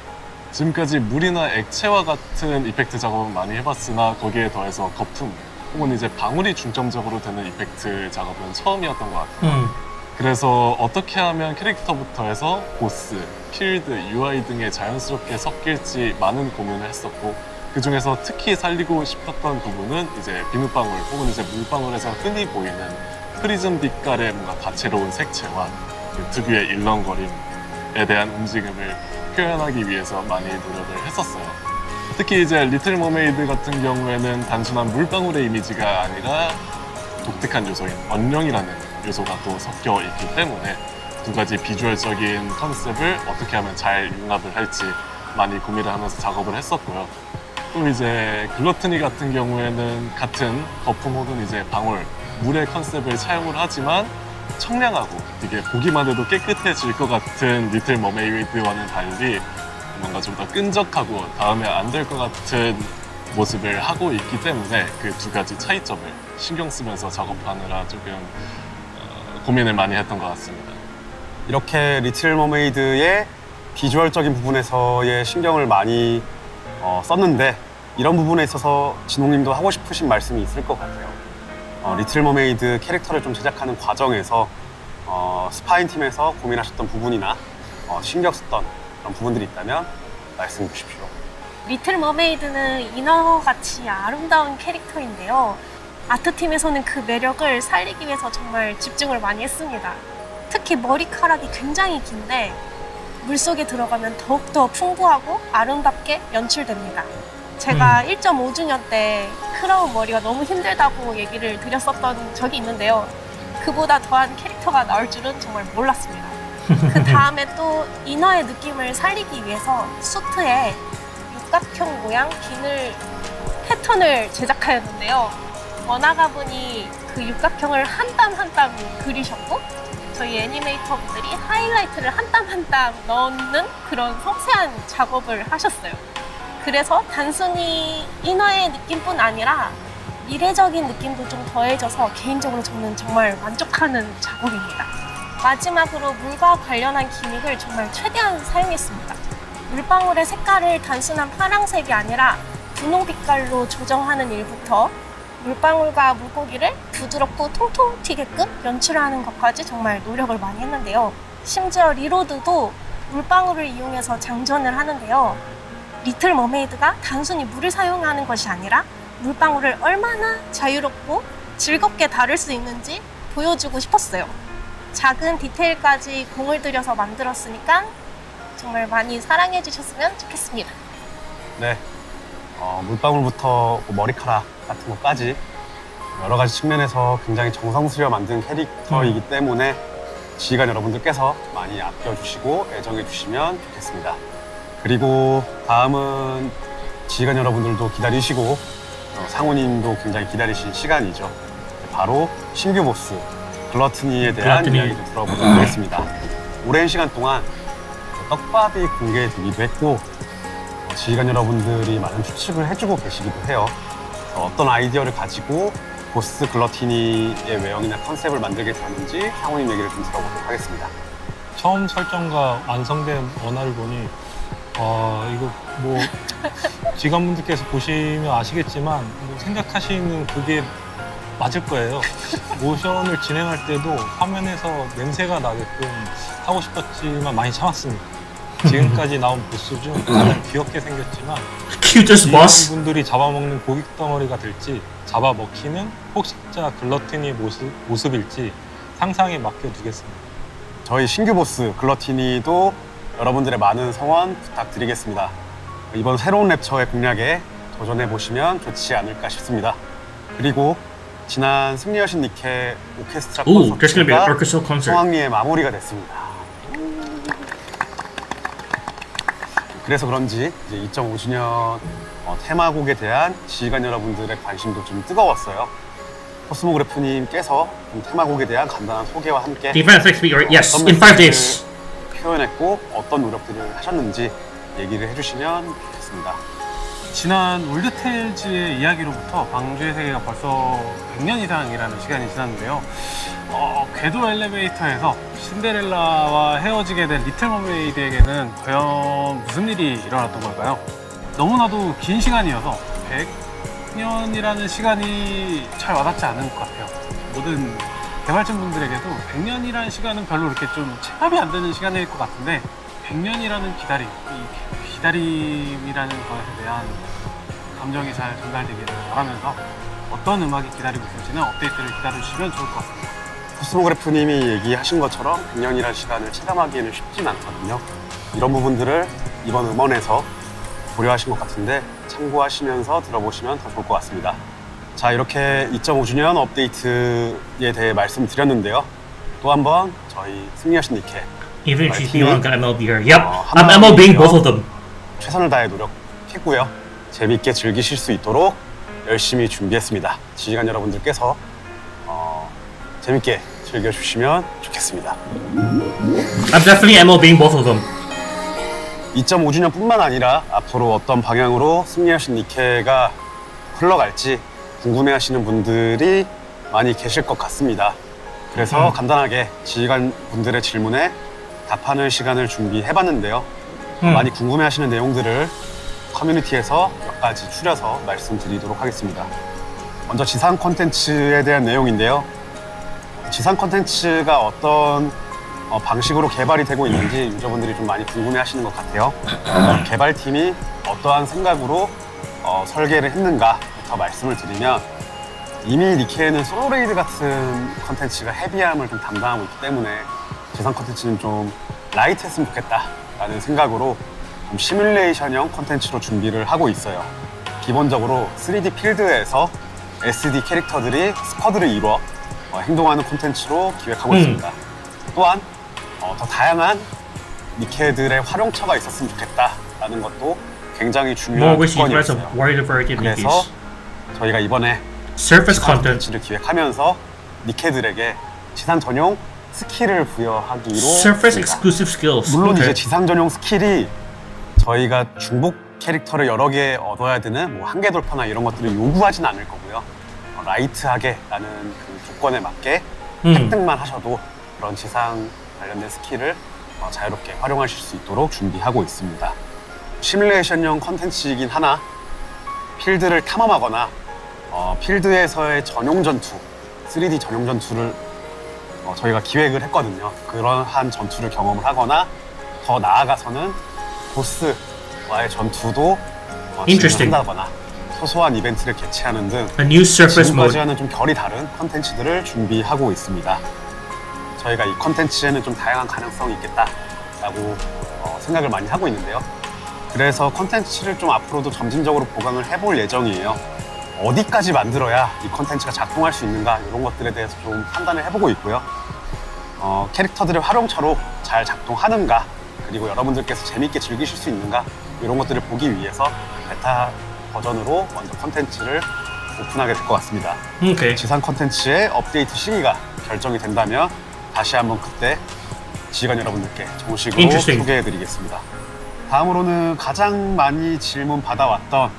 지금까지 물이나 액체와 같은 이펙트 작업은 많이 해봤으나 거기에 더해서 거품 혹은 이제 방울이 중점적으로 되는 이펙트 작업은 처음이었던 것 같아요. 그래서 어떻게 하면 캐릭터부터 해서 보스, 필드, UI 등에 자연스럽게 섞일지 많은 고민을 했었고 그 중에서 특히 살리고 싶었던 부분은 이제 비눗방울 혹은 이제 물방울에서 흔히 보이는 프리즘 빛깔의 뭔가 다채로운 색채와 그 특유의 일렁거림에 대한 움직임을 표현하기 위해서 많이 노력을 했었어요. 특히 이제 리틀 머메이드 같은 경우에는 단순한 물방울의 이미지가 아니라 독특한 요소인 원령이라는 요소가 또 섞여 있기 때문에 두 가지 비주얼적인 컨셉을 어떻게 하면 잘 융합을 할지 많이 고민을 하면서 작업을 했었고요. 또 이제 글러트니 같은 경우에는 같은 거품 혹은 이제 방울, 물의 컨셉을 차용을 하지만 청량하고 되게 보기만 해도 깨끗해질 것 같은 리틀 머메이드와는 달리 뭔가 좀 더 끈적하고 다음에 안 될 것 같은 모습을 하고 있기 때문에 그 두 가지 차이점을 신경 쓰면서 작업하느라 조금 고민을 많이 했던 것 같습니다. 이렇게 리틀 머메이드의 비주얼적인 부분에서의 신경을 많이 썼는데 이런 부분에 있어서 진홍님도 하고 싶으신 말씀이 있을 것 같아요. 리틀 머메이드 캐릭터를 좀 제작하는 과정에서 스파인 팀에서 고민하셨던 부분이나 신경 썼던 그런 부분들이 있다면 말씀해 주십시오. 리틀 머메이드는 인어같이 아름다운 캐릭터인데요. 아트팀에서는 그 매력을 살리기 위해서 정말 집중을 많이 했습니다. 특히 머리카락이 굉장히 긴데 물속에 들어가면 더욱더 풍부하고 아름답게 연출됩니다. 제가 1.5주년 때 크라운 머리가 너무 힘들다고 얘기를 드렸었던 적이 있는데요. 그보다 더한 캐릭터가 나올 줄은 정말 몰랐습니다. 그 다음에 또 이너의 느낌을 살리기 위해서 수트에 육각형 모양 비늘 패턴을 제작하였는데요. 원화가분이 그 육각형을 한 땀 한 땀 그리셨고 저희 애니메이터 분들이 하이라이트를 한 땀 한 땀 넣는 그런 섬세한 작업을 하셨어요. 그래서 단순히 인어의 느낌뿐 아니라 미래적인 느낌도 좀 더해져서 개인적으로 저는 정말 만족하는 작업입니다. 마지막으로 물과 관련한 기믹을 정말 최대한 사용했습니다. 물방울의 색깔을 단순한 파란색이 아니라 분홍 빛깔로 조정하는 일부터 물방울과 물고기를 부드럽고 통통 튀게끔 연출하는 것까지 정말 노력을 많이 했는데요. 심지어 리로드도 물방울을 이용해서 장전을 하는데요. 리틀 머메이드가 단순히 물을 사용하는 것이 아니라 물방울을 얼마나 자유롭고 즐겁게 다룰 수 있는지 보여주고 싶었어요. 작은 디테일까지 공을 들여서 만들었으니까 정말 많이 사랑해 주셨으면 좋겠습니다. 네, 물방울부터 머리카락 같은 것까지 여러 가지 측면에서 굉장히 정성스려 만든 캐릭터이기 때문에 지휘관 여러분들께서 많이 아껴주시고 애정해주시면 좋겠습니다. 그리고 다음은 지휘관 여러분들도 기다리시고 상우님도 굉장히 기다리신 시간이죠. 바로 신규 보스 글러트니에 대한 이야기를 들어보도록 하겠습니다. 오랜 시간 동안 떡밥이 공개되기도 했고 지휘관 여러분들이 많은 추측을 해주고 계시기도 해요. 어떤 아이디어를 가지고 보스 글러티니의 외형이나 컨셉을 만들게 되었는지 상우님 얘기를 좀 들어보도록 하겠습니다. 처음 설정과 완성된 원화를 보니 이거 뭐 직원분들께서 보시면 아시겠지만 뭐 생각하시는 그게 맞을 거예요. 모션을 진행할 때도 화면에서 냄새가 나게끔 하고 싶었지만 많이 참았습니다. 지금까지 나온 보스 중 가장 귀엽게 생겼지만 Cutest boss. 분들이 잡아먹는 고기 덩어리가 될지 잡아먹히는 폭식자 글러티니 모습일지 상상에 맡겨두겠습니다. 저희 신규 보스 글러티니도 여러분들의 많은 성원 부탁드리겠습니다. 이번 새로운 랩처의 공략에 도전해보시면 좋지 않을까 싶습니다. 그리고 지난 승리하신 니케 오케스트라 Ooh, there's gonna be an 콘서트가 orchestral concert. 성황리에 마무리가 됐습니다. 그래서 그런지 이제 2.5주년 테마곡에 대한 지휘관 여러분들의 관심도 좀 뜨거웠어요. 코스모그래프님께서 테마곡에 대한 간단한 소개와 함께 The event next week, or yes, 어떤 in 5 메시지를 days. 표현했고 어떤 노력들을 하셨는지 얘기를 해주시면 좋겠습니다. 지난 올드테일즈의 이야기로부터 방주의 세계가 벌써 100년 이상이라는 시간이 지났는데요. 궤도 엘리베이터에서 신데렐라와 헤어지게 된 리틀 머메이드에게는 과연 무슨 일이 일어났던 걸까요? 너무나도 긴 시간이어서 100년이라는 시간이 잘 와닿지 않은 것 같아요. 모든 개발진분들에게도 100년이라는 시간은 별로 이렇게 좀 체감이 안 되는 시간일 것 같은데 100년이라는 기다림, 이 기다림이라는 것에 대한 감정이 잘 전달되기를 바라면서 어떤 음악이 기다리고 있을지는 업데이트를 기다려주시면 좋을 것 같습니다. 코스모그래프님이 얘기하신 것처럼 100년이라는 시간을 체감하기에는 쉽진 않거든요. 이런 부분들을 이번 음원에서 고려하신 것 같은데 참고하시면서 들어보시면 더 좋을 것 같습니다. 자, 이렇게 2.5주년 업데이트에 대해 말씀드렸는데요. 또 한 번 저희 승리하신 니케 Even if she's beyond MLB here. Yep, I'm MLBing both of them. 최선을 다해 노력했고요. 재밌게 즐기실 수 있도록 열심히 준비했습니다. 지휘관 여러분들께서 재밌게 즐겨주시면 좋겠습니다. I'm definitely MLBing both of them. 2.5주년뿐만 아니라 앞으로 어떤 방향으로 승리하신 니케가 흘러갈지 궁금해하시는 분들이 많이 계실 것 같습니다. 그래서 간단하게 지휘관 분들의 질문에 답하는 시간을 준비해봤는데요. 많이 궁금해하시는 내용들을 커뮤니티에서 몇 가지 추려서 말씀드리도록 하겠습니다. 먼저 지상 콘텐츠에 대한 내용인데요. 지상 콘텐츠가 어떤 방식으로 개발이 되고 있는지 유저분들이 좀 많이 궁금해하시는 것 같아요. 개발팀이 어떠한 생각으로 설계를 했는가부터 말씀을 드리면 이미 니케는 솔로레이드 같은 콘텐츠가 헤비함을 좀 담당하고 있기 때문에 지상 콘텐츠는 좀 라이트했으면 좋겠다라는 생각으로 좀 시뮬레이션형 콘텐츠로 준비를 하고 있어요. 기본적으로 3D 필드에서 SD 캐릭터들이 스쿼드를 이루어 행동하는 콘텐츠로 기획하고 있습니다. 또한 더 다양한 니케들의 활용처가 있었으면 좋겠다라는 것도 굉장히 중요한 조건이었어요. 그래서 저희가 이번에 Surface 콘텐츠를 기획하면서 니케들에게 지상 전용 스킬을 부여하기로 Surface 했습니다. exclusive skills. 물론 Okay. 이제 지상 전용 스킬이 저희가 중복 캐릭터를 여러 개 얻어야 되는 뭐 한계 돌파나 이런 것들을 요구하진 않을 거고요. 라이트하게 라는 그 조건에 맞게 획득만 하셔도 그런 지상 관련된 스킬을 자유롭게 활용하실 수 있도록 준비하고 있습니다. 시뮬레이션용 컨텐츠이긴 하나 필드를 탐험하거나 필드에서의 전용 전투, 3D 전용 전투를 저희가 기획을 했거든요. 그러한 전투를 경험을 하거나 더 나아가서는 보스와의 전투도 진행한다거나 소소한 이벤트를 개최하는 등 지금까지와는 좀 결이 다른 컨텐츠들을 준비하고 있습니다. 저희가 이 컨텐츠에는 좀 다양한 가능성이 있겠다라고 생각을 많이 하고 있는데요. 그래서 컨텐츠를 좀 앞으로도 점진적으로 보강을 해볼 예정이에요. 어디까지 만들어야 이 컨텐츠가 작동할 수 있는가 이런 것들에 대해서 좀 판단을 해보고 있고요. 캐릭터들의 활용처로 잘 작동하는가 그리고 여러분들께서 재밌게 즐기실 수 있는가 이런 것들을 보기 위해서 베타 버전으로 먼저 컨텐츠를 오픈하게 될 것 같습니다. 지상 컨텐츠의 업데이트 시기가 결정이 된다면 다시 한번 그때 지휘관 여러분들께 정식으로 소개해드리겠습니다. 다음으로는 가장 많이 질문 받아왔던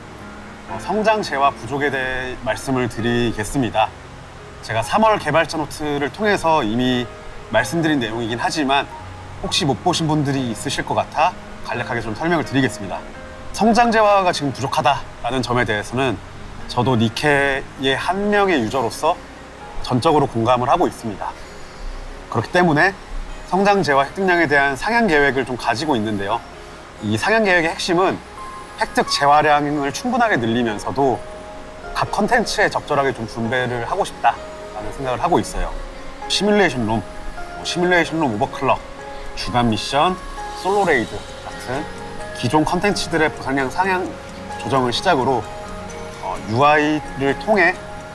성장재와 부족에 대해 말씀을 드리겠습니다. 제가 3월 개발자 노트를 통해서 이미 말씀드린 내용이긴 하지만 혹시 못 보신 분들이 있으실 것 같아 간략하게 좀 설명을 드리겠습니다. 성장재화가 지금 부족하다라는 점에 대해서는 저도 니케의 한 명의 유저로서 전적으로 공감을 하고 있습니다. 그렇기 때문에 성장재화 획득량에 대한 상향 계획을 좀 가지고 있는데요. 이 상향 계획의 핵심은 획득 재활량을 충분하게 늘리면서도 각 컨텐츠에 적절하게 좀 분배를 하고 싶다라는 생각을 하고 있어요. 시뮬레이션 룸, 시뮬레이션 룸 오버클럭, 주간 미션, 솔로 레이드 같은 기존 컨텐츠들의 보상량 상향 조정을 시작으로 UI를 통해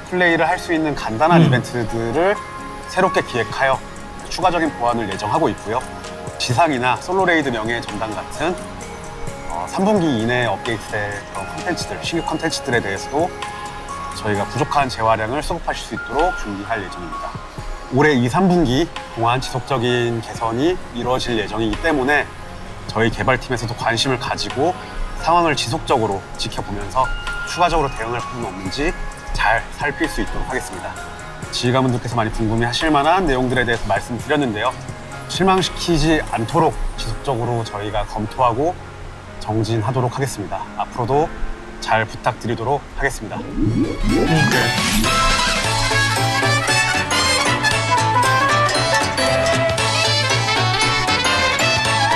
플레이를 할 수 있는 간단한 이벤트들을 새롭게 기획하여 추가적인 보완을 예정하고 있고요. 지상이나 솔로 레이드 명예의 전당 같은 3분기 이내에 업데이트될 그런 컨텐츠들, 신규 컨텐츠들에 대해서도 저희가 부족한 재활량을 수급하실 수 있도록 준비할 예정입니다. 올해 2, 3분기 동안 지속적인 개선이 이루어질 예정이기 때문에 저희 개발팀에서도 관심을 가지고 상황을 지속적으로 지켜보면서 추가적으로 대응할 부분은 없는지 잘 살필 수 있도록 하겠습니다. 지휘관분들께서 많이 궁금해하실 만한 내용들에 대해서 말씀드렸는데요. 실망시키지 않도록 지속적으로 저희가 검토하고 정진하도록 하겠습니다. 앞으로도 잘 부탁드리도록 하겠습니다.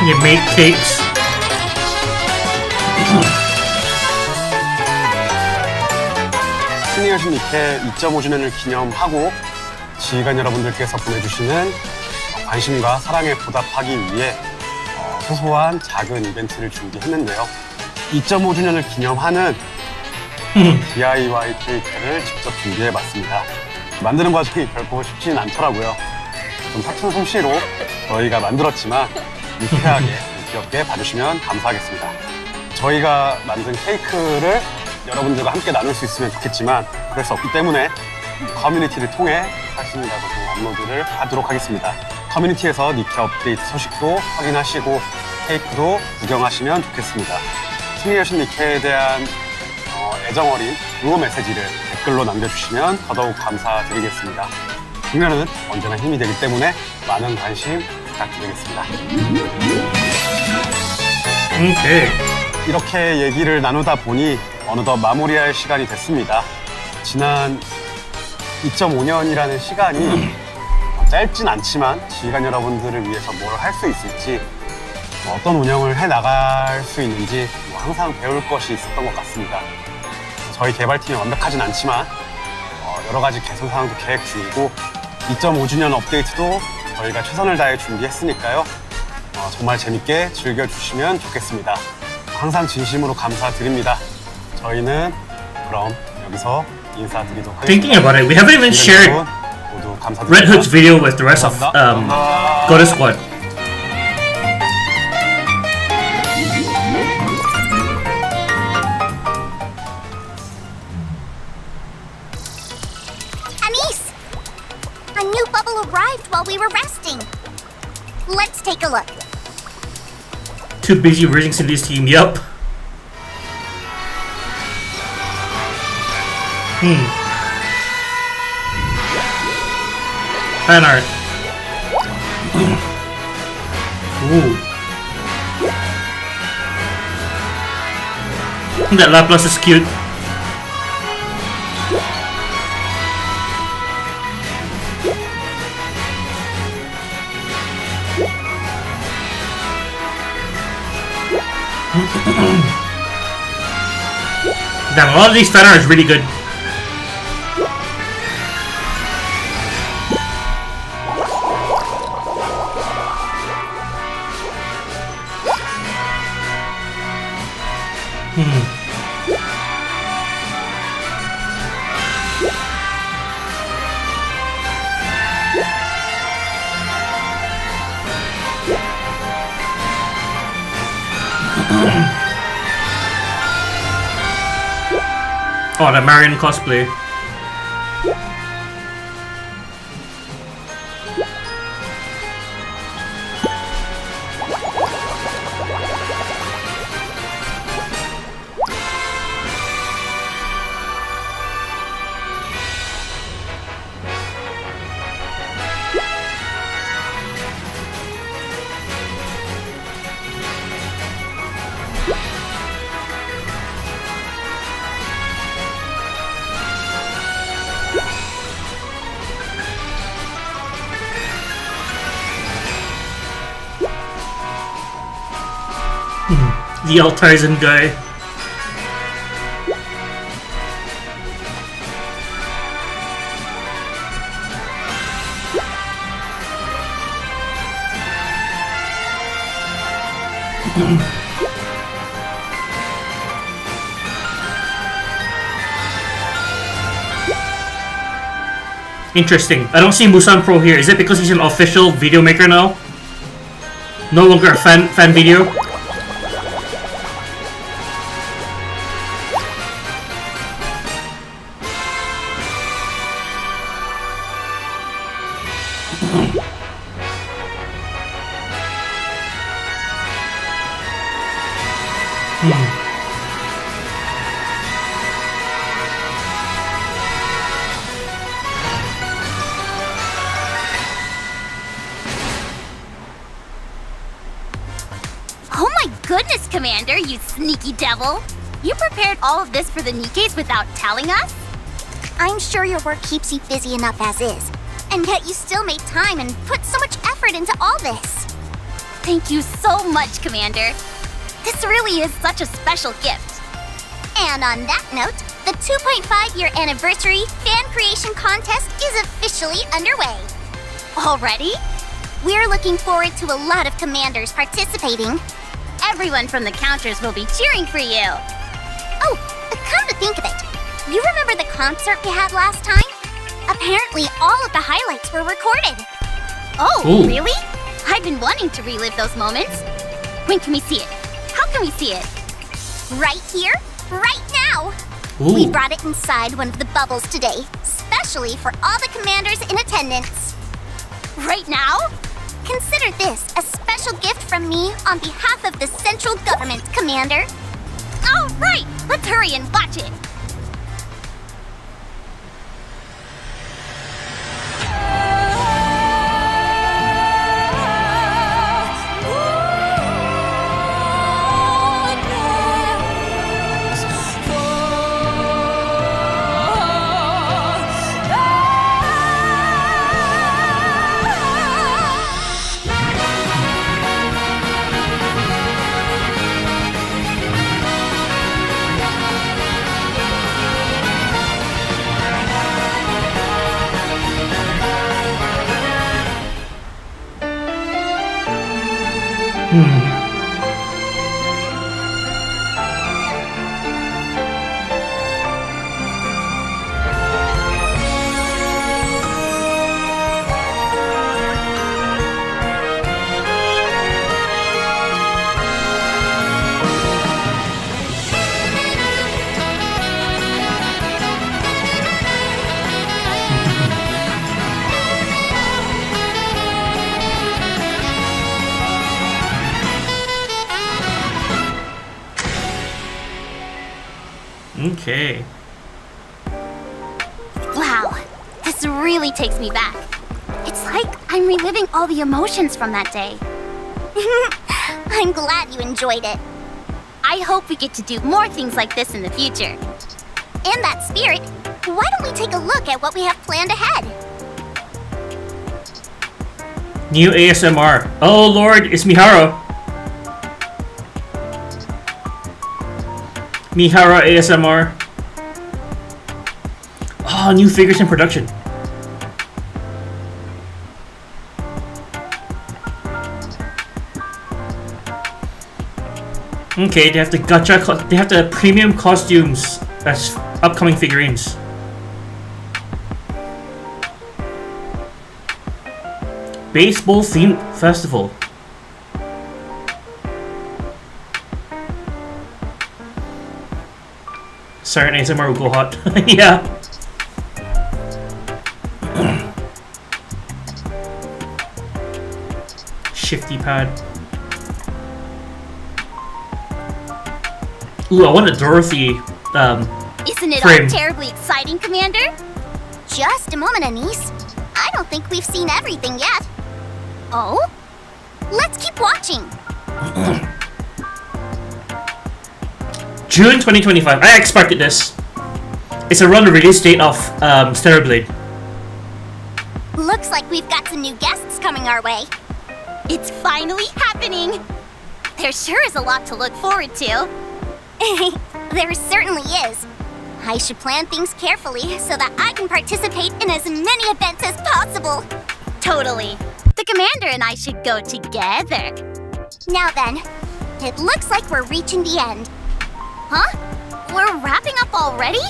You make cakes. 시니어신 니케 2.5주년을 기념하고 지휘관 여러분들께서 보내주시는 관심과 사랑에 보답하기 위해 소소한 작은 이벤트를 준비했는데요. 2.5주년을 기념하는 DIY 케이크를 직접 준비해봤습니다. 만드는 과정이 결코 쉽지는 않더라고요. 좀 서툰 솜씨로 저희가 만들었지만 유쾌하게 귀엽게 봐주시면 감사하겠습니다. 저희가 만든 케이크를 여러분들과 함께 나눌 수 있으면 좋겠지만 그럴 수 없기 때문에 커뮤니티를 통해 사진이라도 좀 업로드를 하도록 하겠습니다. 커뮤니티에서 니케 업데이트 소식도 확인하시고 케이크도 구경하시면 좋겠습니다. 시니어신 니케에 대한 애정어린 응원 메시지를 댓글로 남겨주시면 더더욱 감사드리겠습니다. 국면은 언제나 힘이 되기 때문에 많은 관심 부탁드리겠습니다. 이렇게 얘기를 나누다 보니 어느덧 마무리할 시간이 됐습니다. 지난 2.5년이라는 시간이 짧진 않지만 지휘관 여러분들을 위해서 뭘 할 수 있을지 어떤 운영을 해나갈 수 있는지 항상 배울 것이 있었던 것 같습니다. 저희 개발팀이 완벽하진 않지만 여러 가지 개선 사항도 계획 중이고 2.5주년 업데이트도 저희가 최선을 다해 준비했으니까요. 정말 재밌게 즐겨주시면 좋겠습니다. 항상 진심으로 감사드립니다. 저희는 그럼 여기서 인사드리도록 하겠습니다. Thinking about it, we haven't even shared 모두 감사드립니다. Red Hood's video with the rest of Goddess Squad. Anise! A new bubble arrived while we were resting. Let's take a look. Too busy raising Cindy's team, yup. Fan art. Ooh. That Lapras is cute. Damn, a lot of these fan art is really good. Oh, the Marion cosplay. The Altizen guy. Interesting. I don't see Musan Pro here. Is it because he's an official video maker now? No longer a fan video? Oh my goodness, Commander, you sneaky devil! You prepared all of this for the Nikkeis without telling us? I'm sure your work keeps you busy enough as is, and yet you still made time and put so much effort into all this. Thank you so much, Commander. This really is such a special gift. And on that note, the 2.5-year anniversary fan creation contest is officially underway. Already? We're looking forward to a lot of commanders participating. Everyone from the counters will be cheering for you. Oh, come to think of it, you remember the concert we had last time? Apparently all of the highlights were recorded. Oh, Ooh. really? I've been wanting to relive those moments. When can we see it? How can we see it? Right here, right now. Ooh. We brought it inside one of the bubbles today, specially for all the commanders in attendance. Right now? Consider this a special gift from me on behalf of the central government, Commander. All right, let's hurry and watch it. Okay. Wow, this really takes me back. It's like I'm reliving all the emotions from that day. I'm glad you enjoyed it. I hope we get to do more things like this in the future. In that spirit, why don't we take a look at what we have planned ahead? New ASMR. Oh lord, it's Mihara. Mihara ASMR. Oh, new figures in production. Okay, they have the gacha. They have the premium costumes as upcoming figurines. Baseball themed festival. Siren ASMR will go hot. Yeah. Shifty pad. Ooh, I want a Dorothy Isn't it frame. all terribly exciting, Commander? Just a moment, Anise. I don't think we've seen everything yet. Oh? Let's keep watching. June 2025. I expected this. It's around the release date of Stellar Blade. Looks like we've got some new guests coming our way. It's finally happening! There sure is a lot to look forward to. There certainly is. I should plan things carefully so that I can participate in as many events as possible. Totally. The commander and I should go together. Now then, it looks like we're reaching the end. Huh? We're wrapping up already?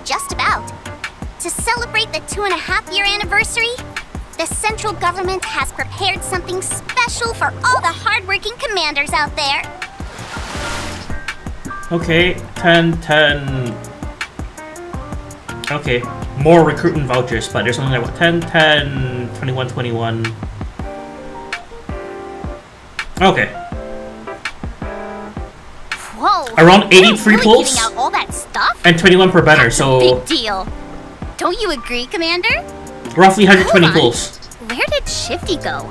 Just about. To celebrate the 2.5-year anniversary, the central government has prepared something special for all the hardworking commanders out there. Okay, 10. Okay, more recruitment vouchers, but there's only like 10, 21. Okay. Whoa! Around 80 free really pulls giving out all that stuff? and 21 per banner, That's a so big deal. Don't you agree, Commander? roughly 120 Hold on. pulls. Where did Shifty go?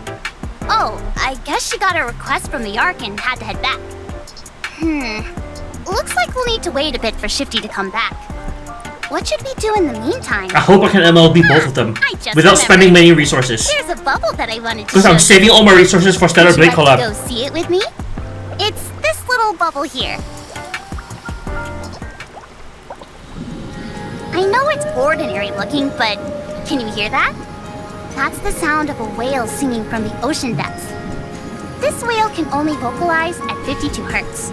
Oh, I guess she got a request from the Ark and had to head back. Looks like we'll need to wait a bit for Shifty to come back. What should we do in the meantime? I hope I can MLB both of them I just without remembered. spending many resources. There's a bubble that I wanted to Because show I'm you. saving all my resources for Stellar Would you Blade like to collab. go see it with me? It's this little bubble here. I know it's ordinary looking, but can you hear that? That's the sound of a whale singing from the ocean depths. This whale can only vocalize at 52 hertz.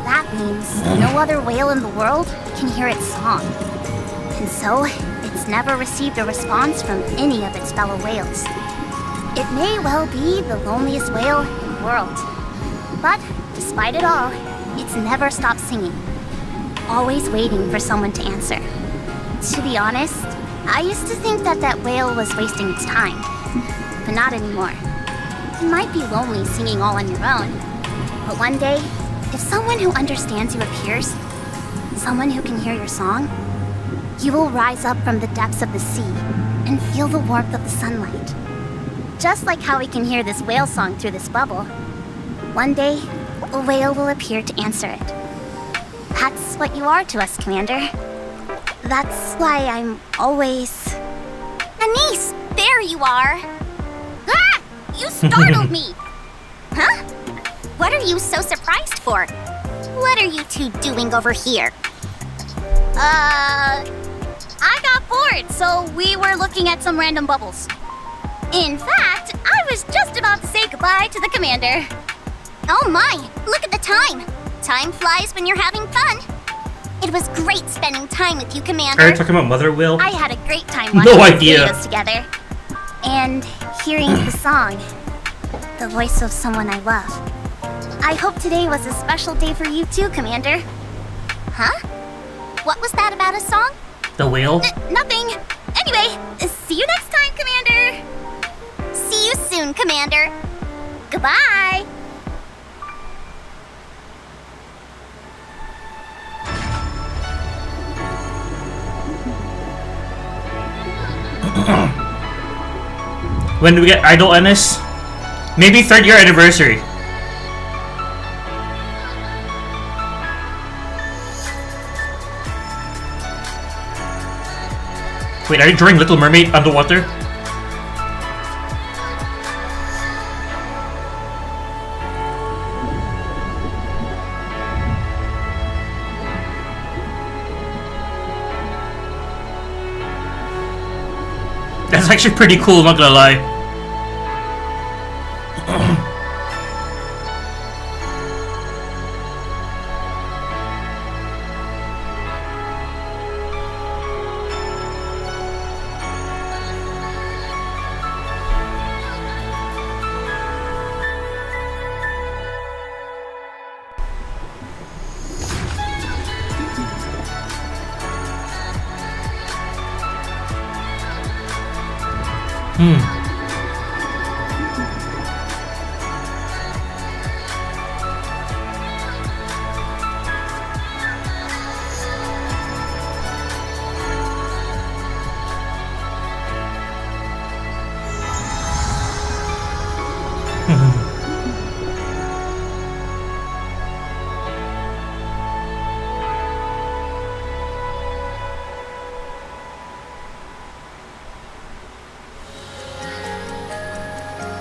That means no other whale in the world can hear its song. And so, it's never received a response from any of its fellow whales. It may well be the loneliest whale in the world. But, despite it all, it's never stopped singing. Always waiting for someone to answer. To be honest, I used to think that that whale was wasting its time. But not anymore. You might be lonely singing all on your own. But one day, if someone who understands you appears, someone who can hear your song, you will rise up from the depths of the sea and feel the warmth of the sunlight. Just like how we can hear this whale song through this bubble. One day, a whale will appear to answer it. That's what you are to us, Commander. That's why I'm always... Anise! There you are! Ah! You startled me! Huh? What are you so surprised for? What are you two doing over here? I got bored, so we were looking at some random bubbles. In fact, I was just about to say goodbye to the commander. Oh my, look at the time. Time flies when you're having fun. It was great spending time with you, Commander. Are you talking about Mother Whale? I had a great time No watching idea. videos together. And hearing the song. The voice of someone I love. I hope today was a special day for you too, Commander. Huh? What was that about a song? The whale? Nothing. Anyway, see you next time, Commander. See you soon, Commander. Goodbye. When do we get Idol Ennis? Maybe 3rd year anniversary. Wait, are you drawing Little Mermaid underwater? That's actually pretty cool, not gonna lie.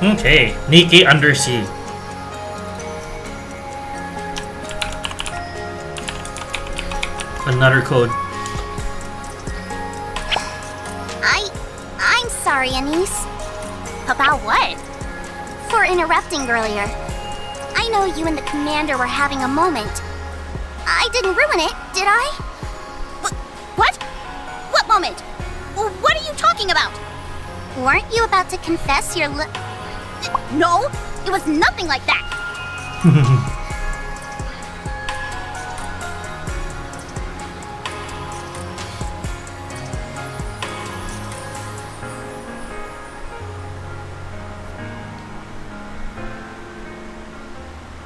Okay, Nikkei Undersea. another code. I'm sorry, Anise. About what? For interrupting earlier. I know you and the commander were having a moment. I didn't ruin it, did I? What? What moment? What are you talking about? Weren't you about to confess your No, it was nothing like that.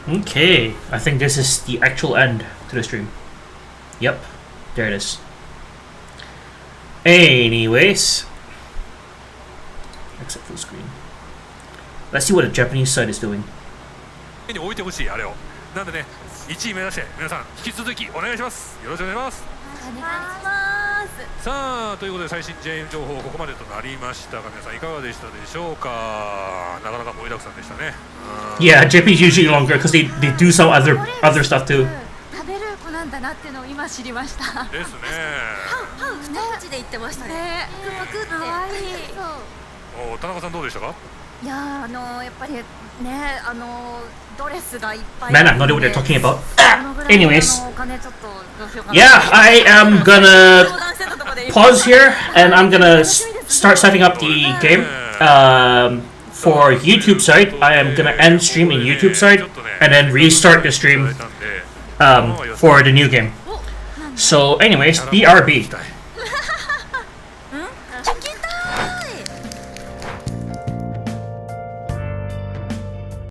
Okay, I think this is the actual end to the stream. Yep, there it is. Anyways, except full screen. Let's see what the Japanese side is doing. に置いてほしいあれを。なんでね、1位目指して皆さん引き続きお願いします。よろしくお願いします。お願いします。さあということで最新 JM 情報ここまでとなりましたが皆さんいかがでしたでしょうか。なかなか盛りだくさんでしたね。Yeah, JP's usually longer because they do some other stuff too. 食べる子なんだなっていうのを今知りました。ですね。パウ2口で言ってましたね。パクパクって。可愛い。お田中さんどうでしたか。いややっぱりねドレスがいっぱい。Man, I have no idea what they're talking about. Anyways, yeah, I am gonna pause here and I'm gonna start setting up the game. For YouTube side, I am gonna end stream in YouTube side and then restart the stream for the new game. So, anyways, BRB.